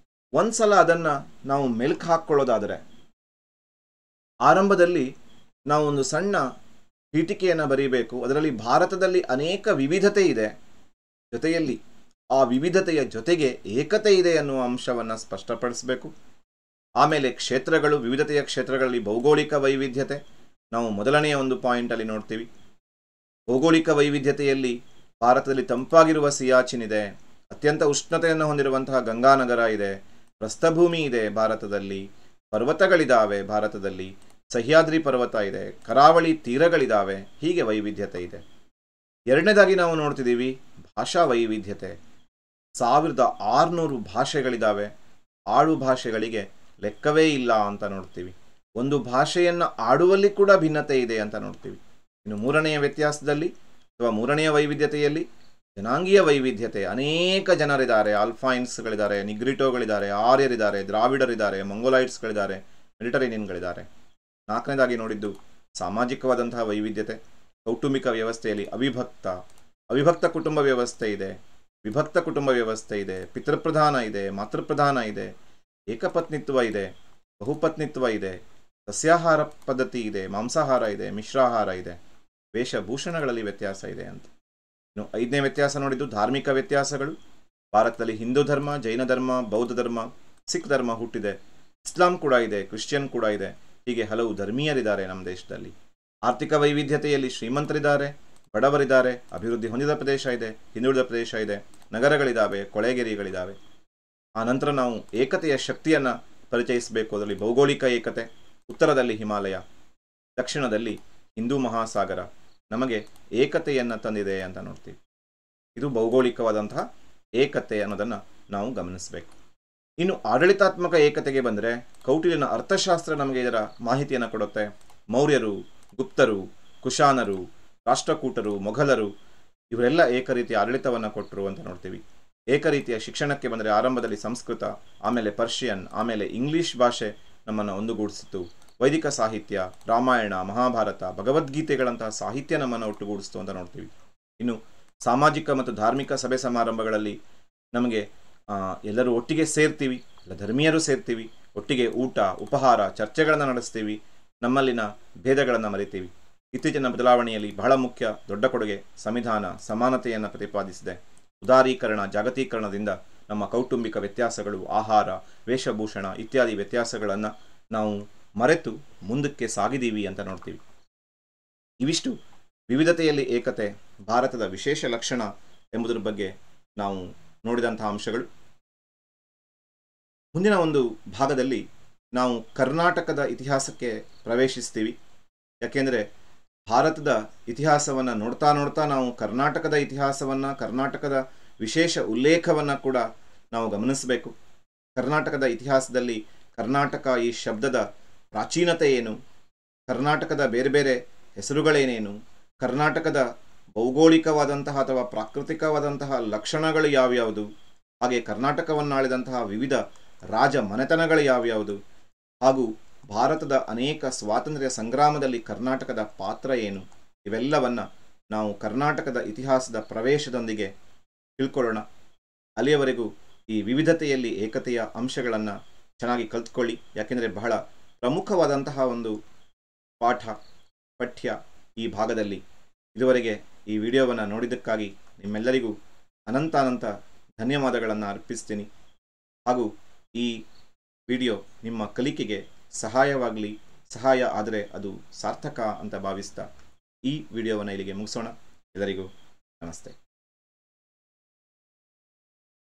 ಒಂದ್ಸಲ ಅದನ್ನು ನಾವು ಮೆಲುಕು ಹಾಕ್ಕೊಳ್ಳೋದಾದರೆ, ಆರಂಭದಲ್ಲಿ ನಾವು ಒಂದು ಸಣ್ಣ ಪೀಠಿಕೆಯನ್ನು ಬರೀಬೇಕು. ಅದರಲ್ಲಿ ಭಾರತದಲ್ಲಿ ಅನೇಕ ವಿವಿಧತೆ ಇದೆ, ಜೊತೆಯಲ್ಲಿ ಆ ವಿವಿಧತೆಯ ಜೊತೆಗೆ ಏಕತೆ ಇದೆ ಅನ್ನುವ ಅಂಶವನ್ನು ಸ್ಪಷ್ಟಪಡಿಸಬೇಕು. ಆಮೇಲೆ ಕ್ಷೇತ್ರಗಳು, ವಿವಿಧತೆಯ ಕ್ಷೇತ್ರಗಳಲ್ಲಿ ಭೌಗೋಳಿಕ ವೈವಿಧ್ಯತೆ ನಾವು ಮೊದಲನೆಯ ಒಂದು ಪಾಯಿಂಟಲ್ಲಿ ನೋಡ್ತೀವಿ. ಭೌಗೋಳಿಕ ವೈವಿಧ್ಯತೆಯಲ್ಲಿ ಭಾರತದಲ್ಲಿ ತಂಪಾಗಿರುವ ಸಿಯಾಚಿನ್ ಇದೆ, ಅತ್ಯಂತ ಉಷ್ಣತೆಯನ್ನು ಹೊಂದಿರುವಂತಹ ಗಂಗಾನಗರ ಇದೆ, ಪ್ರಸ್ಥಭೂಮಿ ಇದೆ ಭಾರತದಲ್ಲಿ, ಪರ್ವತಗಳಿದ್ದಾವೆ ಭಾರತದಲ್ಲಿ, ಸಹ್ಯಾದ್ರಿ ಪರ್ವತ ಇದೆ, ಕರಾವಳಿ ತೀರಗಳಿದ್ದಾವೆ. ಹೀಗೆ ವೈವಿಧ್ಯತೆ ಇದೆ. ಎರಡನೇದಾಗಿ ನಾವು ನೋಡ್ತಿದ್ದೀವಿ ಭಾಷಾ ವೈವಿಧ್ಯತೆ. 1600 ಭಾಷೆಗಳಿದ್ದಾವೆ. ಆಡು ಭಾಷೆಗಳಿಗೆ ಲೆಕ್ಕವೇ ಇಲ್ಲ ಅಂತ ನೋಡ್ತೀವಿ. ಒಂದು ಭಾಷೆಯನ್ನು ಆಡುವಲ್ಲಿ ಕೂಡ ಭಿನ್ನತೆ ಇದೆ ಅಂತ ನೋಡ್ತೀವಿ. ಇನ್ನು ಮೂರನೆಯ ವ್ಯತ್ಯಾಸದಲ್ಲಿ ಅಥವಾ ಮೂರನೆಯ ವೈವಿಧ್ಯತೆಯಲ್ಲಿ ಜನಾಂಗೀಯ ವೈವಿಧ್ಯತೆ. ಅನೇಕ ಜನರಿದ್ದಾರೆ. ಆಲ್ಫೈನ್ಸ್ಗಳಿದ್ದಾರೆ, ನಿಗ್ರಿಟೋಗಳಿದ್ದಾರೆ, ಆರ್ಯರಿದ್ದಾರೆ, ದ್ರಾವಿಡರಿದ್ದಾರೆ, ಮಂಗೋಲೈಟ್ಸ್ಗಳಿದ್ದಾರೆ, ಮೆಡಿಟರೇನಿಯನ್ಗಳಿದ್ದಾರೆ. ನಾಲ್ಕನೇದಾಗಿ ನೋಡಿದ್ದು ಸಾಮಾಜಿಕವಾದಂತಹ ವೈವಿಧ್ಯತೆ. ಕೌಟುಂಬಿಕ ವ್ಯವಸ್ಥೆಯಲ್ಲಿ ಅವಿಭಕ್ತ ಕುಟುಂಬ ವ್ಯವಸ್ಥೆ ಇದೆ, ವಿಭಕ್ತ ಕುಟುಂಬ ವ್ಯವಸ್ಥೆ ಇದೆ, ಪಿತೃಪ್ರಧಾನ ಇದೆ, ಮಾತೃಪ್ರಧಾನ ಇದೆ, ಏಕಪತ್ನಿತ್ವ ಇದೆ, ಬಹುಪತ್ನಿತ್ವ ಇದೆ, ಸಸ್ಯಾಹಾರ ಪದ್ಧತಿ ಇದೆ, ಮಾಂಸಾಹಾರ ಇದೆ, ಮಿಶ್ರಾಹಾರ ಇದೆ, ವೇಷಭೂಷಣಗಳಲ್ಲಿ ವ್ಯತ್ಯಾಸ ಇದೆ ಅಂತ. ಇನ್ನು ಐದನೇ ವ್ಯತ್ಯಾಸ ನೋಡಿದ್ದು ಧಾರ್ಮಿಕ ವ್ಯತ್ಯಾಸಗಳು. ಭಾರತದಲ್ಲಿ ಹಿಂದೂ ಧರ್ಮ, ಜೈನ ಧರ್ಮ, ಬೌದ್ಧ ಧರ್ಮ, ಸಿಖ್ ಧರ್ಮ ಹುಟ್ಟಿದೆ, ಇಸ್ಲಾಂ ಕೂಡ ಇದೆ, ಕ್ರಿಶ್ಚಿಯನ್ ಕೂಡ ಇದೆ. ಹೀಗೆ ಹಲವು ಧರ್ಮೀಯರಿದ್ದಾರೆ ನಮ್ಮ ದೇಶದಲ್ಲಿ. ಆರ್ಥಿಕ ವೈವಿಧ್ಯತೆಯಲ್ಲಿ ಶ್ರೀಮಂತರಿದ್ದಾರೆ, ಬಡವರಿದ್ದಾರೆ, ಅಭಿವೃದ್ಧಿ ಹೊಂದಿದ ಪ್ರದೇಶ ಇದೆ, ಹಿಂದುಳಿದ ಪ್ರದೇಶ ಇದೆ, ನಗರಗಳಿದ್ದಾವೆ, ಕೊಳೆಗೇರಿಗಳಿದ್ದಾವೆ. ಆ ನಂತರ ನಾವು ಏಕತೆಯ ಶಕ್ತಿಯನ್ನು ಪರಿಚಯಿಸಬೇಕು. ಅದರಲ್ಲಿ ಭೌಗೋಳಿಕ ಏಕತೆ, ಉತ್ತರದಲ್ಲಿ ಹಿಮಾಲಯ, ದಕ್ಷಿಣದಲ್ಲಿ ಹಿಂದೂ ಮಹಾಸಾಗರ ನಮಗೆ ಏಕತೆಯನ್ನು ತಂದಿದೆ ಅಂತ ನೋಡ್ತೀವಿ. ಇದು ಭೌಗೋಳಿಕವಾದಂತಹ ಏಕತೆ ಅನ್ನೋದನ್ನು ನಾವು ಗಮನಿಸಬೇಕು. ಇನ್ನು ಆಡಳಿತಾತ್ಮಕ ಏಕತೆಗೆ ಬಂದರೆ ಕೌಟಿಲ್ಯನ ಅರ್ಥಶಾಸ್ತ್ರ ನಮಗೆ ಇದರ ಮಾಹಿತಿಯನ್ನು ಕೊಡುತ್ತೆ. ಮೌರ್ಯರು, ಗುಪ್ತರು, ಕುಶಾನರು, ರಾಷ್ಟ್ರಕೂಟರು, ಮೊಘಲರು ಇವರೆಲ್ಲ ಏಕರೀತಿಯ ಆಡಳಿತವನ್ನು ಕೊಟ್ಟರು ಅಂತ ನೋಡ್ತೀವಿ. ಏಕರೀತಿಯ ಶಿಕ್ಷಣಕ್ಕೆ ಬಂದರೆ ಆರಂಭದಲ್ಲಿ ಸಂಸ್ಕೃತ, ಆಮೇಲೆ ಪರ್ಷಿಯನ್, ಆಮೇಲೆ ಇಂಗ್ಲಿಷ್ ಭಾಷೆ ನಮ್ಮನ್ನು ಒಂದುಗೂಡಿಸಿತು. ವೈದಿಕ ಸಾಹಿತ್ಯ, ರಾಮಾಯಣ, ಮಹಾಭಾರತ, ಭಗವದ್ಗೀತೆಗಳಂತಹ ಸಾಹಿತ್ಯ ನಮ್ಮನ್ನು ಒಟ್ಟುಗೂಡಿಸ್ತು ಅಂತ ನೋಡ್ತೀವಿ. ಇನ್ನು ಸಾಮಾಜಿಕ ಮತ್ತು ಧಾರ್ಮಿಕ ಸಭೆ ಸಮಾರಂಭಗಳಲ್ಲಿ ನಮಗೆ ಎಲ್ಲರೂ ಒಟ್ಟಿಗೆ ಸೇರ್ತೀವಿ, ಎಲ್ಲ ಧರ್ಮೀಯರು ಸೇರ್ತೀವಿ, ಒಟ್ಟಿಗೆ ಊಟ, ಉಪಹಾರ, ಚರ್ಚೆಗಳನ್ನು ನಡೆಸ್ತೀವಿ, ನಮ್ಮಲ್ಲಿನ ಭೇದಗಳನ್ನು ಮರಿತೀವಿ. ಇತ್ತೀಚಿನ ಬದಲಾವಣೆಯಲ್ಲಿ ಬಹಳ ಮುಖ್ಯ ದೊಡ್ಡ ಕೊಡುಗೆ ಸಂವಿಧಾನ ಸಮಾನತೆಯನ್ನು ಪ್ರತಿಪಾದಿಸಿದೆ. ಉದಾರೀಕರಣ, ಜಾಗತೀಕರಣದಿಂದ ನಮ್ಮ ಕೌಟುಂಬಿಕ ವ್ಯತ್ಯಾಸಗಳು, ಆಹಾರ, ವೇಷಭೂಷಣ ಇತ್ಯಾದಿ ವ್ಯತ್ಯಾಸಗಳನ್ನು ನಾವು ಮರೆತು ಮುಂದಕ್ಕೆ ಸಾಗಿದೀವಿ ಅಂತ ನೋಡ್ತೀವಿ. ಇವಿಷ್ಟು ವಿವಿಧತೆಯಲ್ಲಿ ಏಕತೆ ಭಾರತದ ವಿಶೇಷ ಲಕ್ಷಣ ಎಂಬುದರ ಬಗ್ಗೆ ನಾವು ನೋಡಿದಂತಹ ಅಂಶಗಳು. ಮುಂದಿನ ಒಂದು ಭಾಗದಲ್ಲಿ ನಾವು ಕರ್ನಾಟಕದ ಇತಿಹಾಸಕ್ಕೆ ಪ್ರವೇಶಿಸ್ತೀವಿ. ಯಾಕೆಂದರೆ ಭಾರತದ ಇತಿಹಾಸವನ್ನು ನೋಡ್ತಾ ನೋಡ್ತಾ ನಾವು ಕರ್ನಾಟಕದ ಇತಿಹಾಸವನ್ನು, ಕರ್ನಾಟಕದ ವಿಶೇಷ ಉಲ್ಲೇಖವನ್ನು ಕೂಡ ನಾವು ಗಮನಿಸಬೇಕು. ಕರ್ನಾಟಕದ ಇತಿಹಾಸದಲ್ಲಿ ಕರ್ನಾಟಕ ಈ ಶಬ್ದದ ಪ್ರಾಚೀನತೆ ಏನು, ಕರ್ನಾಟಕದ ಬೇರೆ ಬೇರೆ ಹೆಸರುಗಳೇನೇನು, ಕರ್ನಾಟಕದ ಭೌಗೋಳಿಕವಾದಂತಹ ಅಥವಾ ಪ್ರಾಕೃತಿಕವಾದಂತಹ ಲಕ್ಷಣಗಳು ಯಾವ್ಯಾವುದು, ಹಾಗೆ ಕರ್ನಾಟಕವನ್ನಾಳಿದಂತಹ ವಿವಿಧ ರಾಜ ಮನೆತನಗಳು ಯಾವ್ಯಾವುದು, ಹಾಗೂ ಭಾರತದ ಅನೇಕ ಸ್ವಾತಂತ್ರ್ಯ ಸಂಗ್ರಾಮದಲ್ಲಿ ಕರ್ನಾಟಕದ ಪಾತ್ರ ಏನು, ಇವೆಲ್ಲವನ್ನು ನಾವು ಕರ್ನಾಟಕದ ಇತಿಹಾಸದ ಪ್ರವೇಶದೊಂದಿಗೆ ತಿಳ್ಕೊಳ್ಳೋಣ. ಅಲ್ಲಿಯವರೆಗೂ ಈ ವಿವಿಧತೆಯಲ್ಲಿ ಏಕತೆಯ ಅಂಶಗಳನ್ನು ಚೆನ್ನಾಗಿ ಕಲ್ತ್ಕೊಳ್ಳಿ. ಯಾಕೆಂದರೆ ಬಹಳ ಪ್ರಮುಖವಾದಂತಹ ಒಂದು ಪಠ್ಯ ಈ ಭಾಗದಲ್ಲಿ. ಇದುವರೆಗೆ ಈ ವಿಡಿಯೋವನ್ನು ನೋಡಿದ್ದಕ್ಕಾಗಿ ನಿಮ್ಮೆಲ್ಲರಿಗೂ ಅನಂತ ಧನ್ಯವಾದಗಳನ್ನು ಅರ್ಪಿಸ್ತೀನಿ. ಹಾಗೂ ಈ ವಿಡಿಯೋ ನಿಮ್ಮ ಕಲಿಕೆಗೆ ಸಹಾಯ ಆದರೆ ಅದು ಸಾರ್ಥಕ ಅಂತ ಭಾವಿಸ್ತಾ ಈ ವಿಡಿಯೋವನ್ನು ಇಲ್ಲಿಗೆ ಮುಗಿಸೋಣ. ಎಲ್ಲರಿಗೂ ನಮಸ್ತೆ.